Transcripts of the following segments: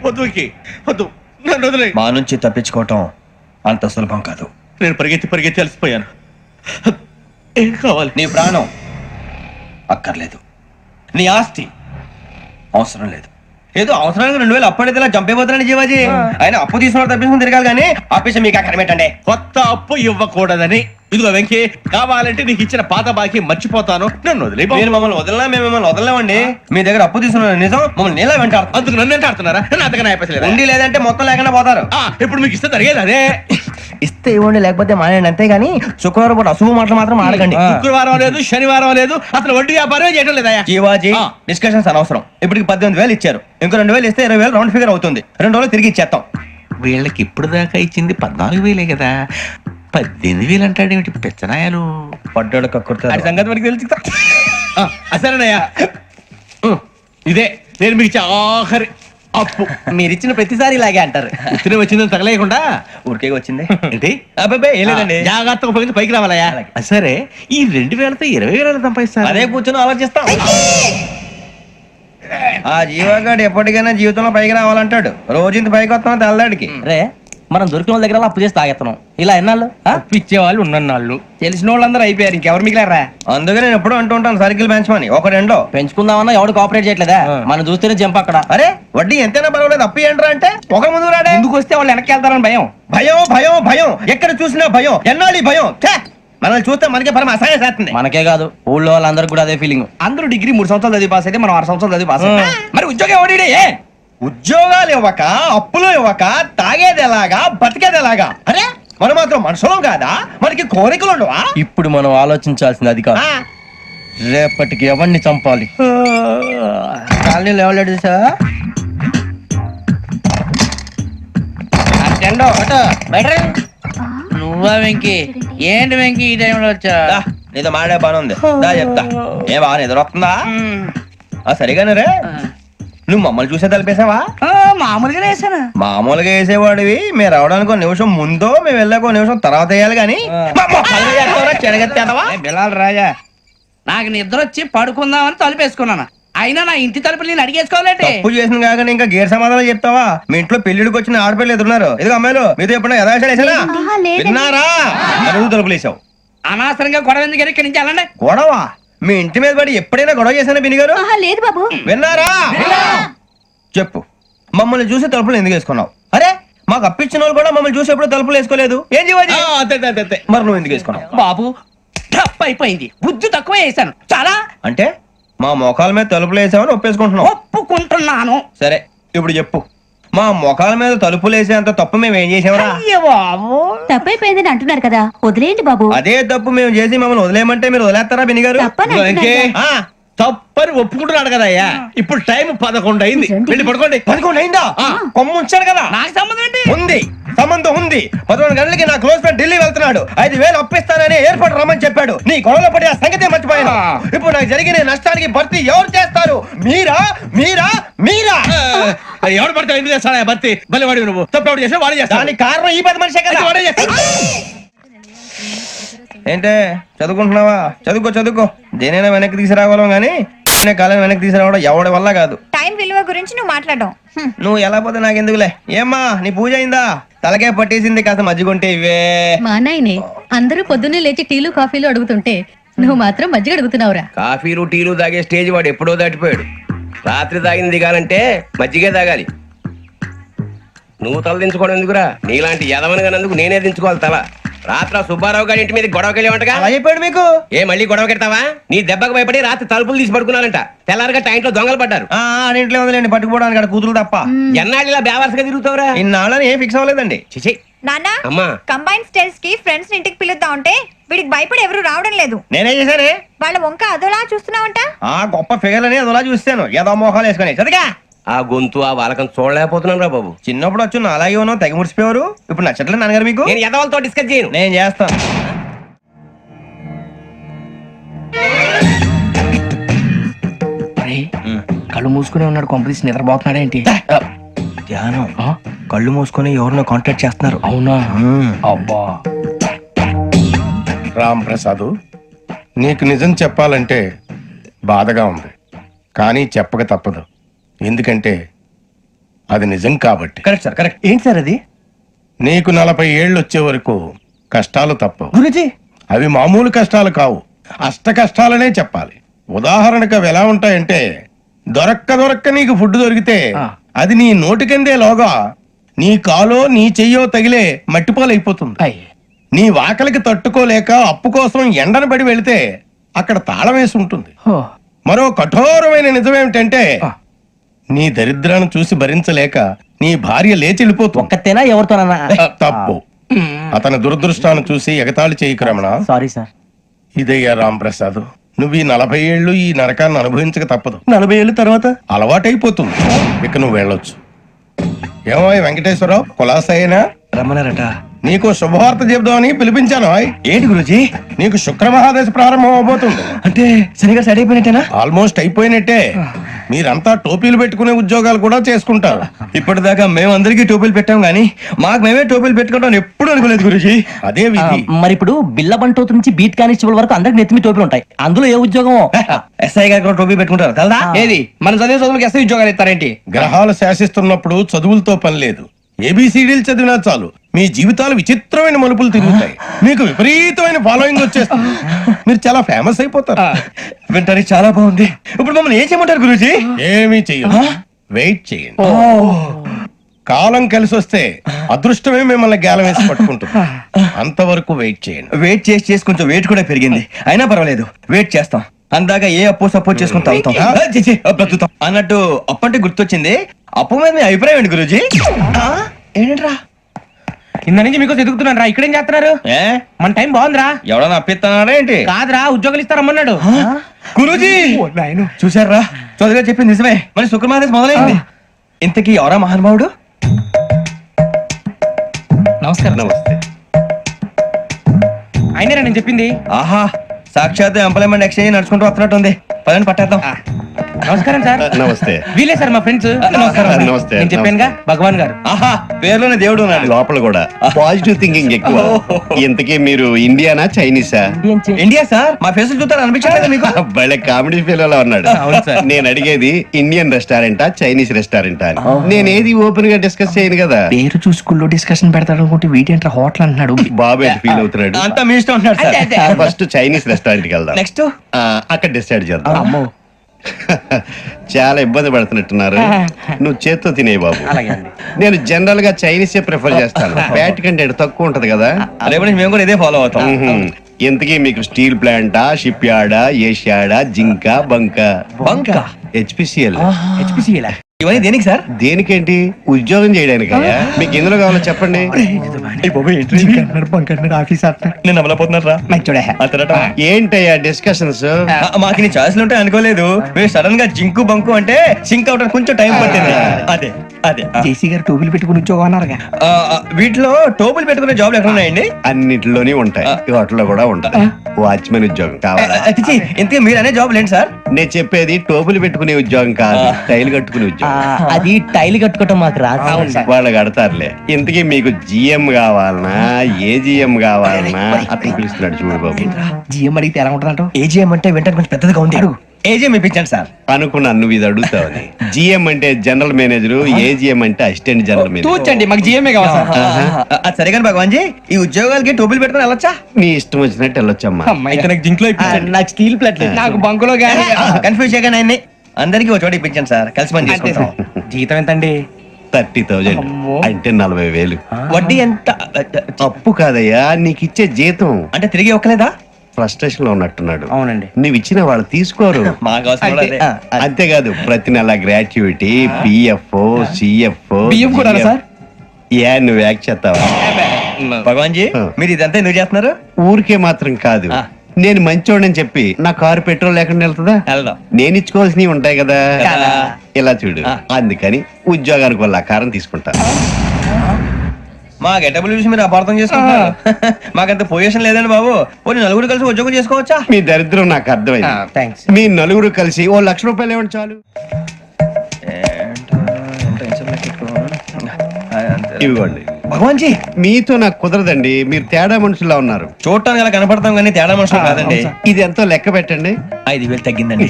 వద్దు వద్దు, నన్ను వదిలే. మా నుంచి తప్పించుకోవటం అంత సులభం కాదు. నేను పరిగెత్తి అలసిపోయాను. ఏం కావాలి? నీ ప్రాణం అక్కర్లేదు, నీ ఆస్తి అవసరం లేదు. ఏదో అవసరానికి 2000 అప్పటిది ఇలా చంపేపోతున్నాను జీవాజీ. ఆయన అప్పు తీసుకున్న తప్పించుకుని తిరగాలి కానీ ఆపేసి మీకు అక్కడ పెట్టండి. కొత్త అప్పు ఇవ్వకూడదని. ఇదిగో వెంకీ, కావాలంటే నీకు ఇచ్చిన పాత బాకీ మర్చిపోతాను, నన్ను వదిలే. మీరు మమ్మల్ని వదలనా? మేము మిమ్మల్ని వదలలేమండి. మీ దగ్గర అప్పు తీసుకున్న నిజం మమ్మల్ని నీలా వెంటాడు. అందుకు నన్ను ఎంత ఆడుతున్నారా? నన్ను అంతగా నాయపసలేదు. ఉండి లేదంటే మొత్తం లేకుండా పోతారు. ఇప్పుడు మీకు ఇస్తే జరిగేది అదే. ఇస్తే ఇవ్వండి, లేకపోతే మానేయండి, అంతేగాని శుక్రవారం పూట అశుభ మాటలు మాత్రం ఆడకండి. శుక్రవారం లేదు, శనివారం లేదు, అసలు వడ్డీ వ్యాపారమే చేయడం లేదా? జీవాజీ, డిస్కషన్స్ అనవసరం. ఇప్పటికి 18,000 ఇచ్చారు, ఇంకో 2,000 ఇస్తే 20,000 రౌండ్ ఫిగర్ అవుతుంది. 2 రోజులు తిరిగి ఇచ్చేస్తాం. వీళ్ళకి ఇప్పుడు దాకా ఇచ్చింది 14,000 కదా, 18,000 అంటాడేమిటి పెచ్చనాయాలు? పడ్డాడు కక్కుర్తాడు. సంగతి మనకి తెలుసు. అసలేనయ్యా, ఇదే నేను మీకు ఇచ్చే ఆఖరి అప్పు. మీరు ఇచ్చిన ప్రతిసారి ఇలాగే అంటారు. ఇతనే వచ్చిందని తగలేయకుండా ఊరికే వచ్చింది ఏంటి? అబ్బాయి ఏం లేదండి, జాగ్రత్తగా ఉపయోగించి పైకి రావాలయ్యా. సరే, ఈ 2,000తో 20,000 సంపాదిస్తారు. అదే కూర్చొని ఆలోచిస్తాం. ఆ జీవగాడు ఎప్పటికైనా జీవితంలో పైకి రావాలంటాడు. రోజు ఇంత పైకి వస్తాం తెల్లడికి. రే, మనం దొరికిన వాళ్ళ దగ్గర అప్పు చేసి తాగెత్తనం. ఇలా ఎన్నాళ్ళు ఇచ్చేవాళ్ళు ఉన్నన్నాళ్ళు తెలిసిన వాళ్ళందరూ అయిపోయారు, ఇంకెవరు మిగిలారా? అందుకే నేను ఎప్పుడు అంటూ ఉంటాను సర్కిల్ బెంచ్ మని ఒక రెండో పెంచుకుందామన్నా ఎవడు కోఆపరేట్ చేయట్లేదా? మనం చూస్తేనే జంప్ అక్కడ. అరే వడ్డీ ఎంతైనా పర్వాలేదు, అప్పు ఏంట్రా అంటే ఒక ముందు రాడే. ముందుకు వస్తే వాళ్ళు వెనక్కి వెళ్తారని భయం. భయం భయం భయం, ఎక్కడ చూసినా భయం. ఎన్నాళ్ళు ఈ భయం? మనల్ని చూస్తే మనకే పరమ అసహాయం చేస్తుంది. మనకే కాదు, ఊళ్ళో వాళ్ళందరూ కూడా అదే ఫీలింగ్. అందరూ డిగ్రీ 3 సంవత్సరాలు చదివి పాస్ అయితే మనం 6 సంవత్సరాలు చదివి పాస్. మరి ఉద్యోగం ఎవడి? ఉద్యోగాలు ఇవ్వక, అప్పులు ఇవ్వక, తాగేది ఎలాగా, బతికేది ఎలాగా? అరే మనం మాత్రం మనుషులం కాదా? మనకి కోరికలు ఉండవా? ఇప్పుడు మనం ఆలోచించాల్సింది అది కాదు, రేపటికి ఎవరిని చంపాలి. కాలనీలో ఎవరు సార్? నువ్వా వెంకీ? ఏంటి వెంకీ ఈ టైంలో వచ్చా? నీతో మాడే పని ఉంది, దా చెప్తా. ఏ బాగా నిద్రొస్తుందా? సరిగానే రే, నువ్వు మమ్మల్ని చూసే తలిపేసావా? మామూలుగానే వేసాను. మామూలుగా వేసేవాడివి. మేము రావడానికి 1 నిమిషం ముందో, మేము వెళ్ళాక 1 నిమిషం తర్వాత వేయాలి కానీ బిలాల్ రాజా, నాకు నిద్ర వచ్చి పడుకుందామని తలుపేసుకున్నాను. అయినా నా ఇంటి తలుపులు నేను అడిగేసుకోవాలంటే తప్పు చేసిన కాక ఇంకా గేర్ సమాధానం చెప్తావా? మీ ఇంట్లో పెళ్లిడికి వచ్చిన ఆడపిల్లలు ఎదురున్నారు. ఇదిగో అమ్మాయిలు, మీతో ఎప్పుడైనా యథాశాలు వేసానా? విన్నారా? అడుగు తలుపులు వేసావు. అనవసరంగా గొడవ ఎందుకు? ఇక్కడి నుంచి వెళ్ళండి. గొడవ? మీ ఇంటి మీద పడి ఎప్పుడైనా గొడవ చేశానా బిని గారు? లేదు బాబు. విన్నారా? చెప్పు, మమ్మల్ని చూసి తలుపులు ఎందుకు వేసుకున్నావు? అరే మాకు అప్పించిన వాళ్ళు కూడా మమ్మల్ని చూసి ఎప్పుడు తలుపులు వేసుకోలేదు. ఏం చేయాలి? మరి నువ్వు ఎందుకు వేసుకున్నావు? బాబు టప్ అయిపోయింది, బుద్ధి తక్కువ వేసాను చాలా. అంటే మా మోకాల మీద తలుపులు వేసామని ఒప్పేసుకుంటున్నావు? ఒప్పుకుంటున్నాను. సరే ఇప్పుడు చెప్పు, మా మొఖాల మీద తలుపులు వేసేంత తప్పు మేము ఏం చేసామరా? తప్పైపోయిందని అంటున్నారు కదా, వదిలేయండి బాబు. అదే తప్పు మేము చేసి మమ్మల్ని వదిలేయమంటే మీరు వదిలేస్తారా బిని గారు? తప్పని ఒప్పుకుంటున్నాడు కదా అయ్యా. ఇప్పుడు టైం 11 అయింది, వెళ్ళి పడుకోండి. 11 అయిందా? కొమ్ము ఉంచాడు కదా. నాకు సంబంధం ఏంటి? ఉంది, సంబంధం ఉంది. 11 గంటలకి నా క్లోజ్ ఫ్రెండ్ ఢిల్లీ వెళ్తున్నాడు. 5,000 అప్పిస్తానని ఎయిర్పోర్ట్ రమ్మని చెప్పాడు. నీ గొడవలో పడి ఆ సంగతి మర్చిపోయాను. ఇప్పుడు నాకు జరిగిన నష్టానికి భర్తీ ఎవరు చేస్తారు? మీరా మీరా మీరా? ఎవడు పడితే ఎందుకు చేస్తాడా భర్తీ? మళ్ళీ వాడి నువ్వు తప్పు ఎవడు చేసా వాడే చేస్తా. దానికి కారణం ఈ 10 మనిషే కదా. వాడే చేస్తా. ఏంటే చదువుకుంటున్నావా? చదువుకో. దేనైనా వెనక్కి తీసుకురావాలం గానీ కాలం వెనక్కి తీసుకురావడం ఎవడి వల్ల కాదు. టైం విలువ గురించి నువ్వు మాట్లాడడం. నువ్వు ఎలా పోతే నాకెందుకులే. ఏమ్మా నీ పూజ అయిందా? తలకే పట్టేసింది, కాస్త మజ్జిగుంటే ఇవే. మా నాయనే అందరూ పొద్దున్నే లేచి టీలు కాఫీలు అడుగుతుంటే నువ్వు మాత్రం మజ్జిగ అడుగుతున్నావురా. కాఫీలు టీలు తాగే స్టేజ్ వాడు ఎప్పుడో దాటిపోయాడు. రాత్రి తాగింది దిగాలంటే మజ్జిగే తాగాలి. నువ్వు తల దించుకోవడం ఎందుకురా? నీలాంటి యదవనగానందుకు నేనే దించుకోవాలి తల. రాత్రి సుబ్బారావు గారి ఇంటి మీద గొడవకి వెళ్ళేవంటగా. అలా చెప్పాడు మీకు? ఏ మళ్ళీ గొడవ కెడతావా? నీ దెబ్బకు భయపడి రాత్రి తలుపులు తీసి పడుకున్నారంట. తెల్లారగా టైంట్లో దొంగలు పడ్డారు. ఇంట్లో ఉందిలేండి, పట్టుకుపోవడానికి అక్కడ కూతురు తప్ప. ఎన్నాళ్ళు ఇలా బేవర్సగా తిరుగుతావురా? ఇన్నాళ్ళని ఏం ఫిక్స్ అవ్వలేదండి. చిచి నాన్న, అమ్మా, కంబైన్ స్టైల్స్ కి ఫ్రెండ్స్ ఇంటికి పిలుద్దాం అంటే వీడికి భయపడి ఎవరు రావడం లేదు. నేనేం చేశానే? వాళ్ళ వంక అదోలా చూస్తున్నావంట. గొప్ప ఫిగర్ అని అదోలా చూస్తాను, ఏదో మోహాలు వేసుకొని. చదిగా ఆ గొంతు ఆ వాలకం చూడలేకపోతున్నాను రా బాబు. చిన్నప్పుడు వచ్చి నా అలాగే ఉన్నావు, తెగ ముడిచిపోయారు. ఇప్పుడు నచ్చట్లేదు నాన్నగారు మీకు? నేను యదవలతో డిస్కస్ చేయను. నేను చేస్తాను. కళ్ళు మూసుకునే ఉన్నాడు, కొంపదీసి నిద్రపోతున్నాడేంటి? ధ్యానం. కళ్ళు మూసుకొని ఎవరినో కాంటాక్ట్ చేస్తున్నారు. అవునా? అబ్బా రామ్ ప్రసాద్, నీకు నిజం చెప్పాలంటే బాధగా ఉంది, కానీ చెప్పక తప్పదు. ఎందుకంటే అది నిజం కాబట్టి. Correct sir, correct. ఏంటి సార్ అది? నీకు 40 ఏళ్ళు వచ్చే వరకు కష్టాలు తప్పవు. గురుజీ అవి మామూలు కష్టాలు కావు, అష్ట కష్టాలనే చెప్పాలి. ఉదాహరణకు అవి ఎలా ఉంటాయంటే, దొరక్క నీకు ఫుడ్ దొరికితే అది నీ నోటికందే లోగా నీ కాలో నీ చెయ్యో తగిలే మట్టిపాలైపోతుంది. నీ వాకలికి తట్టుకోలేక అప్పు కోసం ఎండను పడి వెళితే అక్కడ తాళం వేసి ఉంటుంది. మరో కఠోరమైన నిజమేమిటంటే, నీ దరిద్రాన్ని చూసి భరించలేక నీ భార్య లేచి వెళ్ళిపోతుంది. ఒక్కతేనా ఎవరితోనన్నా? తప్పు. అతని దురదృష్టాన్ని చూసి ఎగతాళి చేయకు రమణ. Sorry sir. ఇదయ్యా రాంప్రసాద్, నువ్వు ఈ 40 ఏళ్ళు ఈ నరకాన్ని అనుభవించక తప్పదు. 40 ఏళ్ళ తర్వాత అలవాటైపోతుంది. ఇక నువ్వు వెళ్ళొచ్చు. ఏమో వెంకటేశ్వరరావు, కులాసైనా రమ్మన్నారట. నీకు శుభవార్త చెబుదామని పిలిపించాను. ఏంటి గురుజీ? నీకు శుక్ర మహాదశ ప్రారంభం అవబోతుంది. అంటే సరిగా సెట్ అయిపోయినట్టేనా? ఆల్మోస్ట్ అయిపోయినట్టే. మీరంతా టోపీలు పెట్టుకునే ఉద్యోగాలు కూడా చేసుకుంటారు. ఇప్పటిదాకా మేమందరికీ టోపీలు పెట్టాం గానీ మాకు మేమే టోపీలు పెట్టుకుంటాం ఎప్పుడు అనుకోలేదు గురుజీ. అదే విధి. మరి ఇప్పుడు బిల్ల బంటోతు నుంచి బీట్ కానిస్టేబుల్ వరకు అందరికి నెత్తిమి టోపీలు ఉంటాయి. అందులో ఏ ఉద్యోగం? ఎస్ఐ గారు కూడా టోపీ పెట్టుకుంటారు కదా. ఏది మన చదివే చదువులకు ఎస్ఐ ఉద్యోగాలు ఇస్తారేంటి? గ్రహాలు శాసిస్తున్నప్పుడు చదువులతో పని లేదు. ఏబిసిడీలు చదివినా చాలు మీ జీవితాలు విచిత్రమైన మలుపులు తిరుగుతాయి. మీకు విపరీతమైన ఫాలోయింగ్ వచ్చేస్తుంది. మీరు చాలా ఫేమస్ అయిపోతారు. వింటానికి చాలా బాగుంది. ఇప్పుడు మమ్మల్ని ఏం చేయమంటారు గురూజీ? ఏమీ చెయ్యదు, వెయిట్ చేయండి. కాలం కలిసి వస్తే అదృష్టమే మిమ్మల్ని గేలం వేసి పట్టుకుంటుంది. అంతవరకు వెయిట్ చేయండి. వెయిట్ చేసి కొంచెం వెయిట్ కూడా పెరిగింది. అయినా పర్వాలేదు, వెయిట్ చేస్తాం. అందాక ఏ అప్పు సపోర్ట్ చేసుకుని తాగుతాం. బ్రతుకుతాం అన్నట్టు అప్పు అంటే గుర్తొచ్చింది. అప్పు మీద మీ అభిప్రాయం ఏంటి గురూజీ? ఏంటరా కింద నుంచి మీకు ఎదుగుతున్నాను రా. ఇక్కడేం చేస్తున్నారు? మన టైం బాగుందిరా. ఎవడన్నా అప్పిస్తున్నారా ఏంటి? కాదురా, ఉద్యోగాలు ఇస్తారమ్మన్నాడు. గురూజీ చూసారా, చదువుగా చెప్పింది నిజమే. మరి శుక్రమాదేశ్ మొదలైంది. ఇంతకీ ఎవరా మహానుభావుడు? నమస్కారం. నమస్తే. అయినరా నేను చెప్పింది? ఆహా, సాక్షాత్ ఎంప్లాయ్మెంట్ ఎక్స్చేంజ్ నడుచుకుంటూ వస్తున్నట్టు ఉంది. పదండి పట్టేద్దాం. నమస్కారం సార్. నమస్తే. వీలే సార్ మా ఫ్రెండ్స్. నమస్తే. నేను చెప్పానుగా, భగవాన్ గారు. ఆహా, పేర్లోనే దేవుడు ఉన్నాడు. లోపల కూడా పాజిటివ్ థింకింగ్ ఎక్కువ. ఇంతకీ మీరు ఇండియానా చైనీసా? India sir. మా ఫేసులు చూస్తారు అనిపించలేదు మీకు? భలే కామెడీ ఫీల్ అలా ఉన్నాడు. నేను అడిగేది ఇండియన్ రెస్టారెంటా చైనీస్ రెస్టారెంటా అని. నేను ఏది ఓపెన్ గా డిస్కస్ చేయను కదా. పేరు చూసుకుల్లో డిస్కషన్ పెడతాడు అనుకుంటే వీటేంట్రా హోటల్ అంటున్నాడు. బాబు ఎట్ ఫీల్ అవుతున్నాడు. అంతా మీ ఇష్టం ఉంటాడు సార్. ఫస్ట్ చైనీస్ రెస్టారెంట్ కి వెళ్దాం. నెక్స్ట్ అక్కడ డిసైడ్ చేద్దాం. చాలా ఇబ్బంది పడుతున్నట్టున్నారు. నువ్వు చేత్తో తినే బాబు. నేను జనరల్ గా చైనీసే ప్రిఫర్ చేస్తాను. ఫ్యాట్ కంటెంట్ తక్కువ ఉంటది కదా. రేపు నుంచి మేము కూడా ఇదే ఫాలో అవుతాం. ఇంతకీ మీకు స్టీల్ ప్లాంటా, షిప్ యార్డా, ఏషియాడా, జింక, బంక? హెచ్పిసిఎల్. ఇవన్నీ దేనికి సార్? దేనికేంటి? ఉద్యోగం చేయడానికి. మీకు ఎందులో కావాలో చెప్పండి. నేను అమలపోతున్నారా? ఏంటయ్యా డిస్కషన్స్? మాకు నీ ఛాయిస్లు ఉంటాయి అనుకోలేదు. మీరు సడన్ గా జింకు బంకు అంటే సింక్ అవడానికి కొంచెం టైం పట్టింది. అదే అదే జేసీ గారు టోపీలు పెట్టుకుని ఉద్యోగం అన్నారుగా. వీటిలో టోపులు పెట్టుకునే జాబ్లు ఎక్కడ ఉన్నాయండి? అన్నిటిలోనే ఉంటాయి, వాటిలో కూడా ఉంటాయి. వాచ్మెన్ ఉద్యోగం కావాలా? ఇంతకీ మీరు అనే జాబ్ ఏంటి సార్? నేను చెప్పేది టోపులు పెట్టుకునే ఉద్యోగం కాదు, టైల్ కట్టుకునే ఉద్యోగం. అది టైల్ కట్టుకోవటం మాకు రాదు. వాళ్ళు కడతారులే. ఇంతకీ మీకు జిఎం కావాలనా, ఏజిఎం కావాలనా? అతను పిలుస్తున్నాడు చూడు బాబు. జిఎం అడిగితే ఎలా ఉంటుందంట? ఏజీఎం అంటే వెంటనే కొంచెం పెద్దదిగా ఉంది. ఏజీఎం ఇప్పించండి సార్. అనుకున్నాను నువ్వు ఇది అడుగుతావని. జిఎం అంటే జనరల్ మేనేజర్, ఏజిఎం అంటే అసిస్టెంట్ జనరల్ మేనేజర్. తూచండి, మాకు జిఎంఏ కావాలి సార్. అది సరే కానీ భగవాన్ జీ, ఈ ఉద్యోగాలకి టోపులు పెట్టుకుని వెళ్ళొచ్చా? నీ ఇష్టం వచ్చినట్టు వెళ్ళొచ్చమ్మా. అయితే నాకు జింక్ లో నాకు స్టీల్ ప్లేట్ నాకు బంకులో గానీ. కన్ఫ్యూజ్ చేయగానే ఆయన్ని అందరికి ఒక చోట ఇప్పించండి సార్. కలిసి పని చేసుకుంటాం. జీతం ఎంతండి? 30,000 అంటే 40,000. వడ్డీ ఎంత? అప్పు కాదయ్యా, నీకు ఇచ్చే జీతం. అంటే తిరిగి ఒక్కలేదా? ఫ్రస్ట్రేషన్ లో ఉన్నట్టున్నాడు. అవునండి. నువ్వు ఇచ్చిన వాళ్ళు తీసుకోరు. మాకు అవసరం కూడా అదే. అంతేకాదు ప్రతి నెల గ్రాట్యుటీ, పిఎఫ్, సిఎఫ్. బియ్యం కూడా సార్? నువ్వు యాక్ట్ చేస్తావా? భగవాన్ జీ, మీరు ఇదంతా ఎందుకు చేస్తున్నారు? ఊరికే మాత్రం కాదు, నేను మంచోడని చెప్పి నా కారు పెట్రోల్ లేకుండా వెళ్తుందా? వెళ్దాం. నేను ఇచ్చుకోవాల్సినవి ఉంటాయి కదా. కదా. ఇలా చూడు, అందుకని ఉద్యోగానికి వాళ్ళ ఆకారం తీసుకుంటా. మా గెటబుల్ చూసి మీరు అపార్థం చేసుకుంటారు. మాకంత పొజిషన్ లేదండి బాబు. పోనీ నలుగురు కలిసి ఉద్యోగం చేసుకోవచ్చా? మీ దరిద్రం నాకు అర్థమైంది. థ్యాంక్స్. మీ నలుగురు కలిసి ఓ 1,00,000 రూపాయలు ఇవ్వండి చాలు. ఇవ్వండి. భగవాన్ జీ, మీతో నాకు కుదరదండి, మీరు తేడా మనుషుల్లా ఉన్నారు. చూడటానికి అలా కనపడతాం కానీ తేడా మనుషులు కాదండి. ఇది ఎంతో లెక్క పెట్టండి. 5,000 తగ్గిందండి.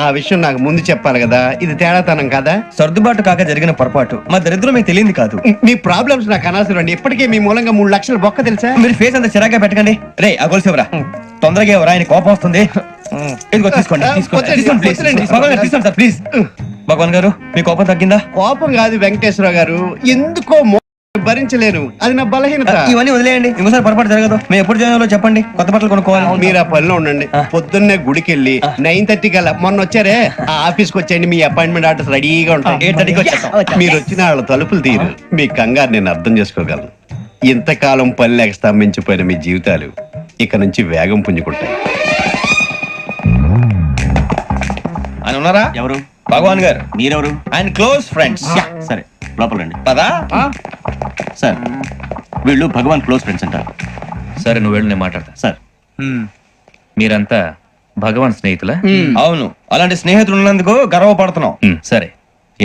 ఆ విషయం నాకు ముందు చెప్పాలి కదా, ఇది తేడాతనం కదా. సర్దుబాటు కాక జరిగిన పొరపాటు మా దరిద్రం మీకు తెలియదు కాదు. మీ ప్రాబ్లమ్స్ నాకు అనవసరం అండి. ఇప్పటికే మీ మూలంగా 3 లక్షలు బొక్క తెలుసా. మీరు ఫేస్ అంత చిరాగ్గా పెట్టకండి. రే ఆ గొలుసు ఎవరా? తొందరగా ఎవరా? ఆయన కోపం వస్తుంది. ఇదిగో తీసుకోండి. తీసుకోండి ప్లీజ్. భగవాన్ గారు తీసుకోండి సార్ ప్లీజ్. భగవాన్ గారు మీ కోపం తగ్గిందా? కోపం కాదు వెంకటేశ్వర గారు, ఎందుకో భరించలేను, అది నా బలహీనత. ఇవన్నీ వదిలేయండి, ఇంకోసారి పొరపాటు జరగదు. మేము ఎప్పుడు జాయిన్ చెప్పండి, కొత్త బట్టలు కొనుక్కోవాలి. మీరు ఆ పనిలో ఉండండి. పొద్దున్నే గుడికి వెళ్ళి 9:30 కల్లా, మొన్న వచ్చారే ఆ ఆఫీస్కి వచ్చేయండి. మీ అపాయింట్మెంట్ ఆర్డర్స్ రెడీగా ఉంటాయి. 8:30కి వచ్చేస్తాం. మీరు వచ్చిన వాళ్ళ తలుపులు తీరు. మీ కంగారు నేను అర్థం చేసుకోగలను. ఇంతకాలం పని లేక స్తంభించిపోయిన మీ జీవితాలు ఇక నుంచి వేగం పుంజుకుంటాయి. ఆయన ఉన్నారా? ఎవరు? భగవాన్ గారు. మీరెవరు? ఆయన క్లోజ్ ఫ్రెండ్స్. సరే లోపల రండి. పదా సార్ వీళ్ళు భగవాన్ క్లోజ్ ఫ్రెండ్స్ అంటారు. సరే నువ్వు వెళ్ళు, నేను మాట్లాడతా. సార్ మీరంతా భగవాన్ స్నేహితులా? అవును, అలాంటి స్నేహితులు ఉన్నందుకు గర్వపడుతున్నాం. సరే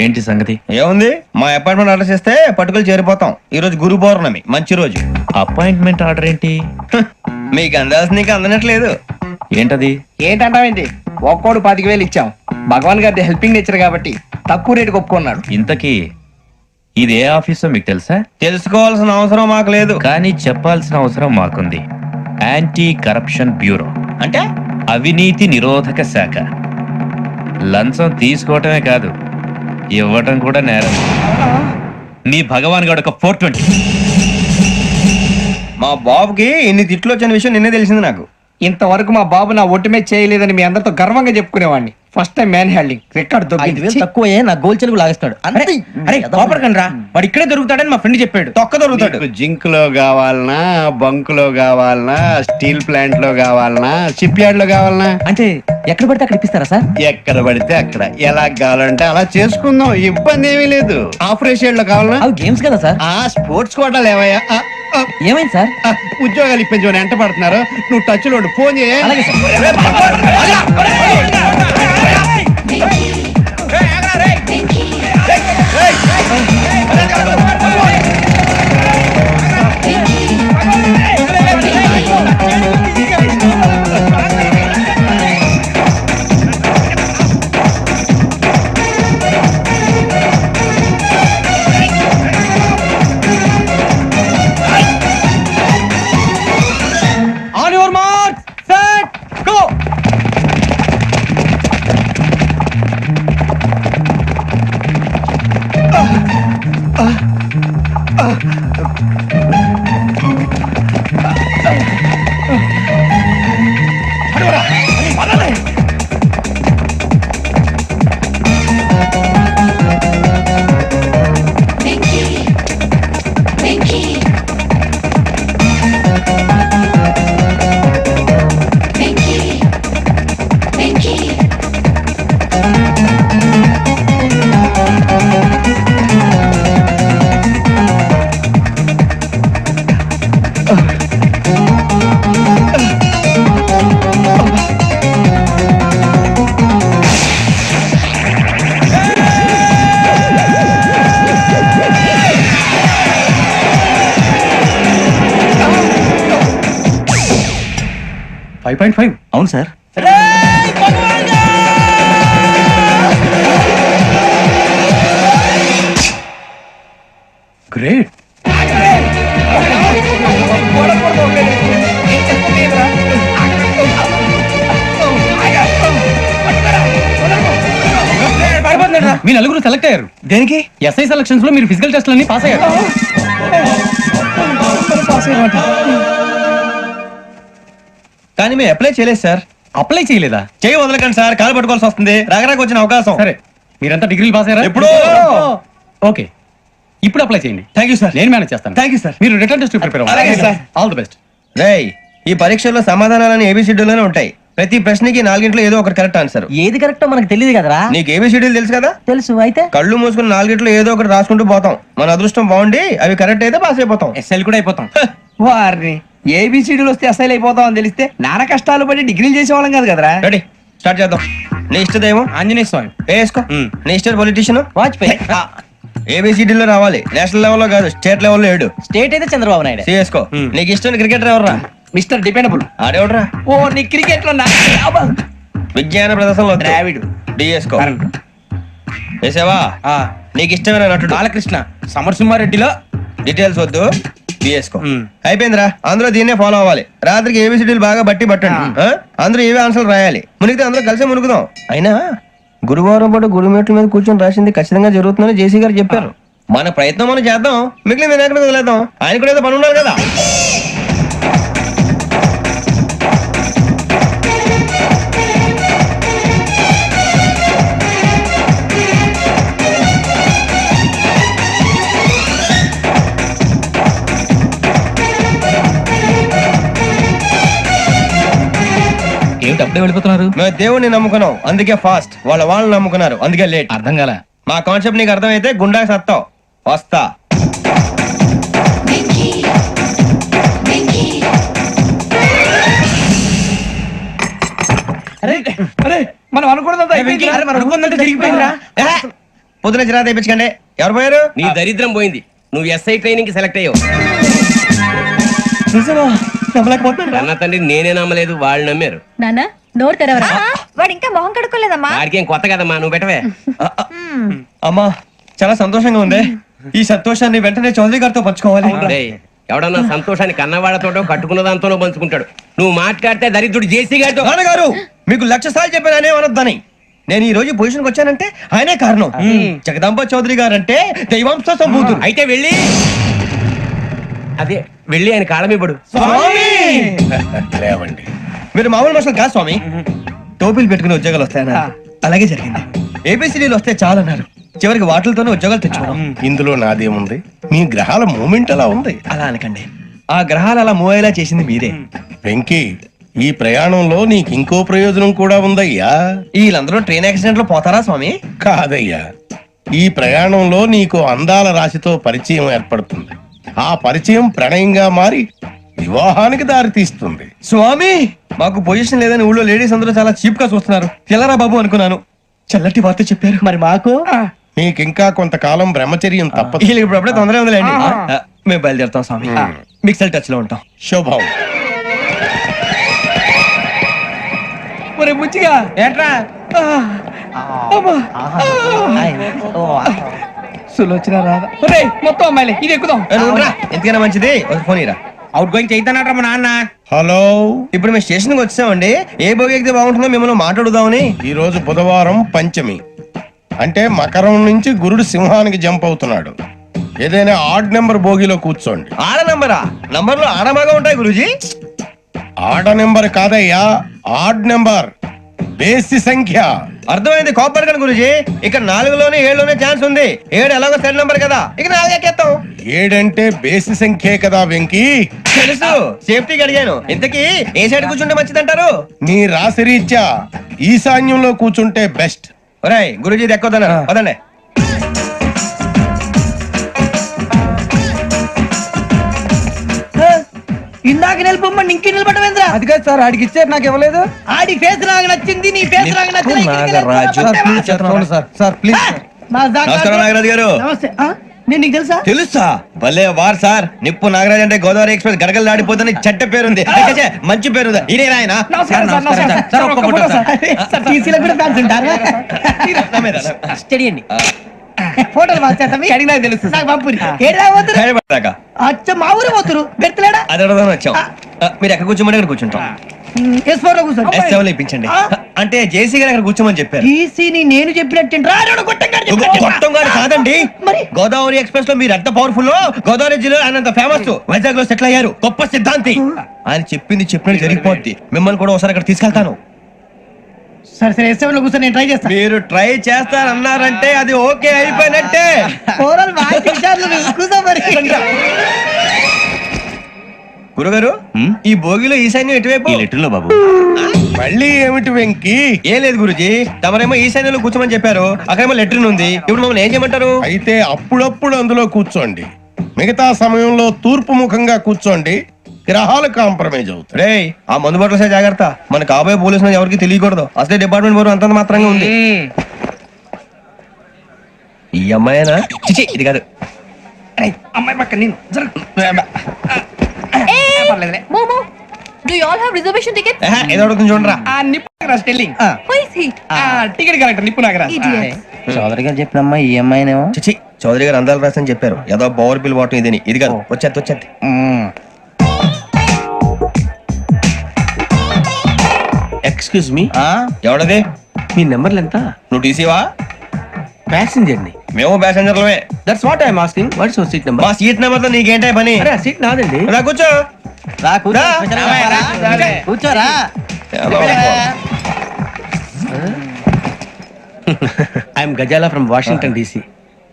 ఏంటి సంగతి? ఏముంది, మా అపాయింట్మెంట్ ఆర్డర్ చేస్తే పట్టుకులు చేరిపోతాం. ఈ రోజు గురు పౌర్ణమి, మంచి రోజు. అపాయింట్మెంట్ ఆర్డర్ ఏంటి? మీకు అందాల్సిన నీకు అందనట్లేదు. ఏంటది? ఏంటంటావేంటి? ఒక్కోడు 25,000 ఇచ్చాం. భగవాన్ గారి హెల్పింగ్ నేచర్ కాబట్టి తక్కువ రేటుకి ఒప్పుకున్నాడు. ఇంతకీ ఇది ఏ ఆఫీసో మీకు తెలుసా? తెలుసుకోవాల్సిన అవసరం మాకు లేదు. కానీ చెప్పాల్సిన అవసరం మాకుంది. యాంటీ కరప్షన్ బ్యూరో, అంటే అవినీతి నిరోధక శాఖ. లంచం తీసుకోవటమే కాదు, ఇవ్వటం కూడా నేరం. మీ భగవాన్ గారు ఒక 420. మా బాబుకి ఇన్ని తిట్లు వచ్చిన విషయం నిన్నే తెలిసింది నాకు. ఇంతవరకు మా బాబు నా ఒట్టుమే చేయలేదని మీ అందరితో గర్వంగా చెప్పుకునేవాడిని. First time man handing record దొరికింది. తక్కువే నా గోల్ చెలుగు లాగేస్తాడు. అరే కోపడకండి రా, వాడు ఇక్కడే దొరుకుతాడని మా ఫ్రెండ్ చెప్పాడు. తొక్క దొరుకుతాడు. మీకు జింక్ లో కావాలనా, బంక్ లో కావాలనా, స్టీల్ ప్లాంట్ లో కావాలనా, షిప్ యార్డ్ లో కావాలనా? అంటే ఎక్కడ పడితే అక్కడ ఇప్పిస్తారా సార్? ఎక్కడ పడితే అక్కడ, ఎలా కావాలంటే అలా చేసుకుందాం, ఇబ్బంది ఏమీ లేదు. ఆపరేషన్ లో కావాలనా? అవి గేమ్స్ కదా సార్. ఆ స్పోర్ట్స్ కోటాలు ఏమయ్యా? ఏమైంది సార్? ఉద్యోగాలు ఇప్పించమని ఎంట పడుతున్నారు. నువ్వు టచ్ లో ఉండు, ఫోన్ చేయ. అలాగే sir. On your mark set go. అవును సార్. గ్రేట్. మీ నలుగురు సెలెక్ట్ అయ్యారు. దేనికి? ఎస్ఐ సెలక్షన్స్ లో మీరు ఫిజికల్ టెస్ట్లన్నీ పాస్ అయ్యారు. కానీ మేము అప్లై చేయలేదు సార్. అప్లై చేయలేదా? చేయి వదలకండి సార్, కాలు పట్టుకోవాల్సి వస్తుంది. రాగరాకు వచ్చిన అవకాశం. సరే మీరంతా డిగ్రీలు పాస్ అయ్యారా? ఎప్పుడో. ఓకే ఇప్పుడు అప్లై చేయండి. Thank you sir. నేను మేనేజ్ చేస్తాను. Thank you sir. మీరు రిటర్న్ టెస్ట్ ప్రిపేర్ అలాగే అవ్వండి. సార్. All the best. రేయ్, ఈ పరీక్షల్లో సమాధానాలని ఏబిసిడ్యూల్లోనే ఉంటాయి. ప్రతి ప్రశ్నకి 4 ఏదో ఒకటి కరెక్ట్ ఆన్సర్. ఏది కరెక్టో మనకు తెలియదు కదరా. నీకు ఏబిసిడ్యూల్ తెలుసు కదా? తెలుసు. అయితే కళ్ళు మూసుకుని 4 ఏదో ఒకటి రాసుకుంటూ పోతాం. మన అదృష్టం బాగుండి అవి కరెక్ట్ అయితే పాస్ అయిపోతాం. ఎస్ఎల్ కూడా అయిపోతాం. వారిని ఏబిసిడీలు వస్తే ఎస్ఐలు అయిపోతాం అని తెలిస్తే నాన్న కష్టాలు పడి డిగ్రీలు చేసేవాళ్ళం కాదు కదరా. రెడీ, స్టార్ట్ చేద్దాం. నీ ఇష్టదేమో ఆంజనేయ స్వామి. వేసుకో. నీ ఇష్ట పొలిటీషియన్ వాజ్పేయి. ఏబిసిడీలో రావాలి, నేషనల్ లెవెల్లో కాదు, స్టేట్ లెవెల్లో 7. స్టేట్ అయితే చంద్రబాబు నాయుడు. సిఎస్కో. నీకు ఇష్టం క్రికెటర్ ఎవర్రా? Mister dependable. ఆడేవడరా? ఓ నీ క్రికెట్ లో విజ్ఞాన ప్రదర్శనలో ద్రావిడు. డిఎస్కో వేసావా? నీకు ఇష్టమైన నటుడు బాలకృష్ణ సమరసింహారెడ్డిలో డీటెయిల్స్ వద్దు, డిఎస్కో అయిపోయిందిరా. అందరూ దీన్నే ఫాలో అవ్వాలి. రాత్రికి ఏబిసిడీలు బాగా బట్టి పట్టండి. అందరూ ఏవే ఆన్సర్లు రాయాలి. మునిగితే అందరూ కలిసి మునుగుదాం. అయినా గురువారం పాటు గురుమేట్ల మీద కూర్చొని రాసింది ఖచ్చితంగా జరుగుతుందని జేసీ గారు చెప్పారు. మన ప్రయత్నం మనం చేద్దాం, మిగిలిన నేను ఎక్కడ వదిలేద్దాం. ఆయన కూడా ఏదో పని ఉన్నారు కదా. ఏమిటి అప్పుడే వెళ్ళిపోతున్నారు? మేము దేవుడిని నమ్ముకున్నాం, అందుకే ఫాస్ట్. వాళ్ళని నమ్ముకున్నారు, అందుకే లేట్. అర్థం కాల. మా కాన్సెప్ట్ నీకు అర్థమైతే గుండా సత్తావు. వస్తా. మనం అనుకున్నదంతా జరిగిపోయిందిరా. పొద్దున చిరా తెప్పించకండి. ఎవరు పోయారు? నీ దరిద్రం పోయింది. నువ్వు ఎస్ఐ ట్రైనింగ్ కి సెలెక్ట్ అయ్యావు. అన్న తండ్రి నేనే నమ్మలేదు, వాళ్ళు నమ్మారు. నాన్న నోరు తెరవరా. వాడు ఇంకా మొహం కడుక్కోలేదమ్మా. వాడికి ఏం కొత్త కదమ్మా, నువ్వు పెట్టవే. అమ్మా చాలా సంతోషంగా ఉంది. ఈ సంతోషాన్ని వెంటనే చౌదరి గారితో పంచుకోవాలి. డేయ్, ఎవడన్నా సంతోషాన్ని కన్నవాళ్లతోటో కట్టుకున్న దాంతోనో పంచుకుంటాడు. నువ్వు మాట్లాడితే దరిద్రుడు జేసీ గారితో. నాన్నగారు మీకు 1,00,000 సార్లు చెప్పాను ఆయనే అనొద్దని. నేను ఈ రోజు పొజిషన్కి వచ్చానంటే ఆయనే కారణం. జగదాంబ చౌదరి గారు అంటే దైవాంశ సంభూతుడు. అయితే వెళ్ళి అదే వెళ్ళి ఆయన కాళ్ళమివ్వడు. లేవండి. మీరు మామూలు మనుషులు కాదు స్వామి. టోపీలు పెట్టుకుని ఉద్యోగాలు వస్తాయన్నారు, అలాగే జరిగింది. ఏబిసిడీలు వస్తే చాలన్నారు, చివరికి వాటిలతోనే ఉద్యోగాలు తెచ్చుకోవడం. ఇందులో నాదేముంది? మీ గ్రహాల మూమెంట్ అలా ఉంది. అలా అనకండి, ఆ గ్రహాలు అలా మూవ్ అయ్యేలా చేసింది మీరే. వెంకీ, ఈ ప్రయాణంలో నీకు ఇంకో ప్రయోజనం కూడా ఉందయ్యా. వీళ్ళందరూ ట్రైన్ యాక్సిడెంట్ లో పోతారా స్వామి? కాదయ్యా, ఈ ప్రయాణంలో నీకు అందాల రాశితో పరిచయం ఏర్పడుతుంది. ఆ పరిచయం ప్రణయంగా మారి వివాహానికి దారి తీస్తుంది. స్వామి మాకు పొజిషన్ లేదని ఊళ్ళో లేడీస్ అందరూ చాలా చీప్ గా చూస్తున్నారు. తెల్లరా బాబు అనుకున్నాను, చల్లటి వార్త చెప్పారు. మరి మాకు నీకింకా కొంతకాలం బ్రహ్మచర్యం తప్పదు. వీళ్ళకి ఇప్పుడు అప్పుడే తొందరగా ఉందిలేండి. మేము బయలుదేరుతాం స్వామి, మిక్సెల్ టచ్ లో ఉంటాం. శుభం. ఒరే బుచ్చిగా ఏంట్రా? సులోచన రాదా? ఒరే మొత్తం అమ్మాయిలే, ఇది ఎక్కుదాం. ఎందుకైనా మంచిది ఫోన్ ఇరా. అవుట్ గోయింగ్ చేద్దానట్రా మా నాన్న. హలో, ఇప్పుడు మేము స్టేషన్ కి వచ్చామండి. ఏ బోగి ఎక్కితే బాగుంటుందో మిమ్మల్ని మాట్లాడుదామని. ఈ రోజు బుధవారం పంచమి, అంటే మకరం నుంచి గురుడు సింహానికి జంప్ అవుతున్నాడు. ఏదైనా ఆడ్ నెంబర్ బోగిలో కూర్చోండి. ఆడ నంబరా? నంబర్లు ఆడమాగా ఉంటాయి గురూజీ. ఆడ నెంబర్ కాదయ్యా, ఆడ్ నెంబర్, బేసి సంఖ్య. అర్థమైంది, కాపర్ కానీ గురూజీ. ఇక్కడ 4లోనే 7లోనే ఛాన్స్ ఉంది. 7 ఎలాగో సెల్ నంబర్ కదా, ఇక 4 ఎక్కేస్తాం. 7 అంటే బేసి సంఖ్యే కదా వెంకీ. తెలుసు, సేఫ్టీకి అడిగాను. ఇంతకీ ఏ సైడ్ కూర్చుంటే మంచిదంటారు? నీ రాశి రీత్యా ఈశాన్యంలో కూర్చుంటే బెస్ట్. ఒరేయ్ గురూజీ దెక్కొద్దన్నారు, పదండి. ఇందాక నిలబొమ్మని ఇంకే నిలబడమేంద్రా? అది కాదు సార్, ఆడికి ఇచ్చారు, నాకు ఇవ్వలేదు. ఆడి ఫేస్ నాకు నచ్చింది, నీ ఫేస్ నాకు నచ్చింది. Sir please. నమస్కారం నాగరాజు గారు. నమస్తే. నేను నీకు తెలుసా? తెలుసా? భలే వార్ సార్. నిప్పు నాగరాజ్ అంటే గోదావరి ఎక్స్ప్రెస్ గడగలు దాడిపోతుంది చెడ్డ పేరుంది. మంచి పేరుంది. ఇదే ఆయన. ఫోటోలు అడిగినా తెలుసు. నాకు పంపురి. అచ్చ మా ఊరు పోతురు బెర్తలేడా? అది అడగదామని వచ్చాం. మీరు ఎక్కడ కూర్చోమని అక్కడ కూర్చుంటాం. S4 లో కూర్చోండి. S7 లో ఇప్పించండి. అంటే జేసీ గారు అక్కడ కూర్చోమని చెప్పారు. టీసీని నేను చెప్పినట్టు గొట్టం గారు కాదండి, గోదావరి ఎక్స్ప్రెస్ లో మీరు ఎంత పవర్ఫుల్, గోదావరి జిల్లా ఆయన ఫేమస్, వైజాగ్ లో సెటిల్ అయ్యారు, గొప్ప సిద్ధాంతి. ఆయన చెప్పింది చెప్పినట్టు జరిగిపోద్ది. మిమ్మల్ని కూడా ఒకసారి అక్కడ తీసుకెళ్తాను. సరే సరే, S7 లో కూర్చొని నేను ట్రై చేస్తాను. మీరు ట్రై చేస్తారన్నారంటే అది ఓకే అయిపోయినట్టే. గురుగారు, ఈ భోగిలో ఈశాన్యం ఎటువైపు? లెటర్లో బాబు. మళ్ళీ ఏమిటి వెంకీ? ఏం లేదు గురుజీ, తమరేమో ఈశాన్యంలో కూర్చోమని చెప్పారు, అక్కడేమో లెటర్ ఉంది. ఇప్పుడు మమ్మల్ని ఏం చేయమంటారు? అయితే అప్పుడప్పుడు అందులో కూర్చోండి, మిగతా సమయంలో తూర్పు ముఖంగా కూర్చోండి. గ్రహాలు కాంప్రమైజ్ అవుతాయి. రే ఆ మందు బట్టలసే జాగ్రత్త. మన కాబోయే పోలీసులు ఎవరికి తెలియకూడదు. అసలే డిపార్ట్మెంట్ బోర్ అంతంత మాత్రంగా ఉంది. ఈ అమ్మాయినా? చిచి, ఇది కాదు. అమ్మాయి పక్క నేను Do you all have reservation tickets? ఏదో అడుగుతుంది చూడరా. ఆ నిప్పు Nagaraj telling Who is he? Ticket collector నిప్పు నాగరాజ్ Idiot. చౌదరి గారు చెప్పినమ్మా ఈ అమ్మాయినేమో. చిచి చౌదరి గారు అందాలు రాసని చెప్పారు. ఏదో బోర్ బిల్ వాటం ఇదని. ఇది కాదు, వచ్చేది. Excuse me, ఎవడది? మీ నెంబర్లు ఎంత? నువ్వు టీసీవా? ప్యాసింజర్ ని. మేము ప్యాసెంజర్లమే. That's what I'm asking. What's your seat number? మా సీట్ నెంబర్ తో నీకేంటే పని? అరే సీట్ నాదండి. రా కూర్చో. రా కూర్చో. రా. కూర్చోరా. I'm Ghazala from Washington DC,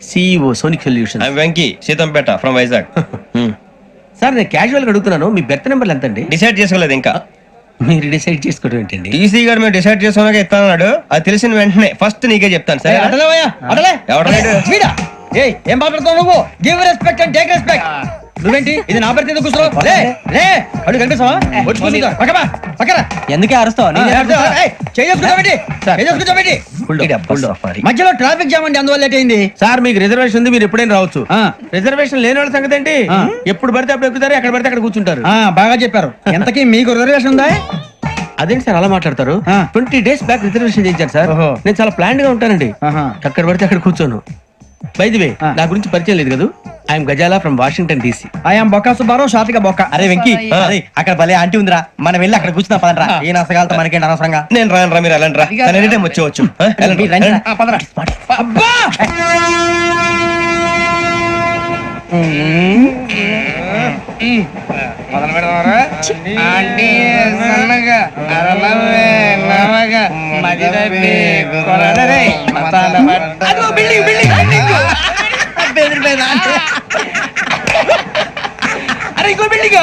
CEO Sonic solution. I Venky Seethampeta from Vizag. Sir నేను క్యాజువల్ గా అడుగుతున్నాను, మీ బెర్త్ నెంబర్లు ఎంత అండి? డిసైడ్ చేసుకోలేదు ఇంకా. మీరు డిసైడ్ చేసుకోవడం ఏంటండి? టీసీ గారు మేము డిసైడ్ చేసుకున్నాక ఇస్తానన్నాడు. అది తెలిసిన వెంటనే ఫస్ట్ నీకే చెప్తాను. సరే వీడా? ఏయ్, ఏం మాట్లాడుతావు నువ్వు? Give respect and take respect. నువ్వేంటి ఇది నా పరిస్థితి కూర్చో. లే లే, అడుగు కనిపిస్తావా? వచ్చి కూర్చో. పక్కమా పక్కరా. ఎందుకే అరుస్తావు? మధ్యలో ట్రాఫిక్ జామ్ అండి, అందువల్ల లేట్ అయింది. సార్ మీకు రిజర్వేషన్ ఉంది, మీరు ఎప్పుడైనా రావచ్చు. రిజర్వేషన్ లేని వాళ్ళ సంగతి ఏంటి? ఎప్పుడు పడితే అప్పుడు ఎక్కుతారు, ఎక్కడ పడితే అక్కడ కూర్చుంటారు. బాగా చెప్పారు. ఎంతకీ మీకు రిజర్వేషన్ ఉందా? అదేంటి సార్ అలా మాట్లాడతారు? 20 days బ్యాక్ రిజర్వేషన్ చేయించారు సార్. నేను చాలా ప్లాన్ గా ఉంటానండి. అక్కడ పడితే అక్కడ కూర్చోను. బై ది వే, నా గురించి పరిచయం లేదు కదా. I'm Ghazala from Washington DC. I'm Bokka Subbarao, షాతిక బొక్క. అరే వెంకీ, అక్కడ భలే ఆంటీ ఉందిరా, మనం వెళ్ళి అక్కడ కూర్చున్నా పదరా. ఏ నసగాలతో మనకేంటి అనవసరంగా. నేను రాను రా, మీరు వెళ్ళండి రా. తను ఎనీ టైం వచ్చేవచ్చు. అబ్బా మొదలు పెడదామరా? ఆంటీ సన్నగా అరలవే నవగా మదిరపి కొరడరే మతాల అదిగో బిల్డింగ్ బిల్డింగ్ బిల్డింగ్. అరే ఇంకో బిల్డింగ్.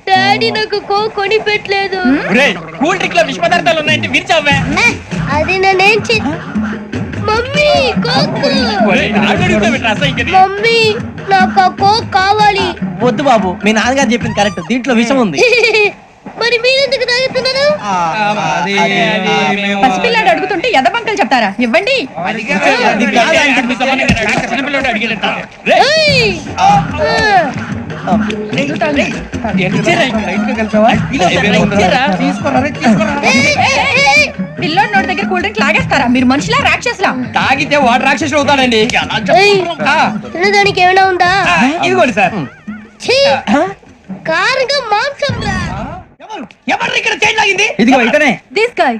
డాడీ నాకు కొని పెట్టలేదు. కూల్ డ్రింక్ లో విష పదార్థాలు ఉన్నాయంటే విరిచావే. అది నేనేం మమ్మీ కోక్. మమ్మీ నాకు ఆ కోక్ కావాలి. వద్దు బాబు, మీ నాన్నగారు చెప్పింది కరెక్ట్, దీంట్లో విషయం ఉంది. మరి మీరెందుకు తాగుతున్నారు? పసిపిల్లాడు అడుగుతుంటే ఎదబంకలు చెప్తారా? ఇవ్వండి. పిల్లోడి నోటి దగ్గర కూల్ డ్రింక్ లాగేస్తారా? మీరు మనుషులా రాక్షసులా? తాగితే వాడు రాక్షసుడు అవుతాడండి. తినడానికి ఏమైనా ఉందా? ఇదిగోండి సార్. కారుగా మాంసం రా. ఎవరు ఇక్కడ చైన్ లాగింది? ఇదిగో ఇతనే. This guy.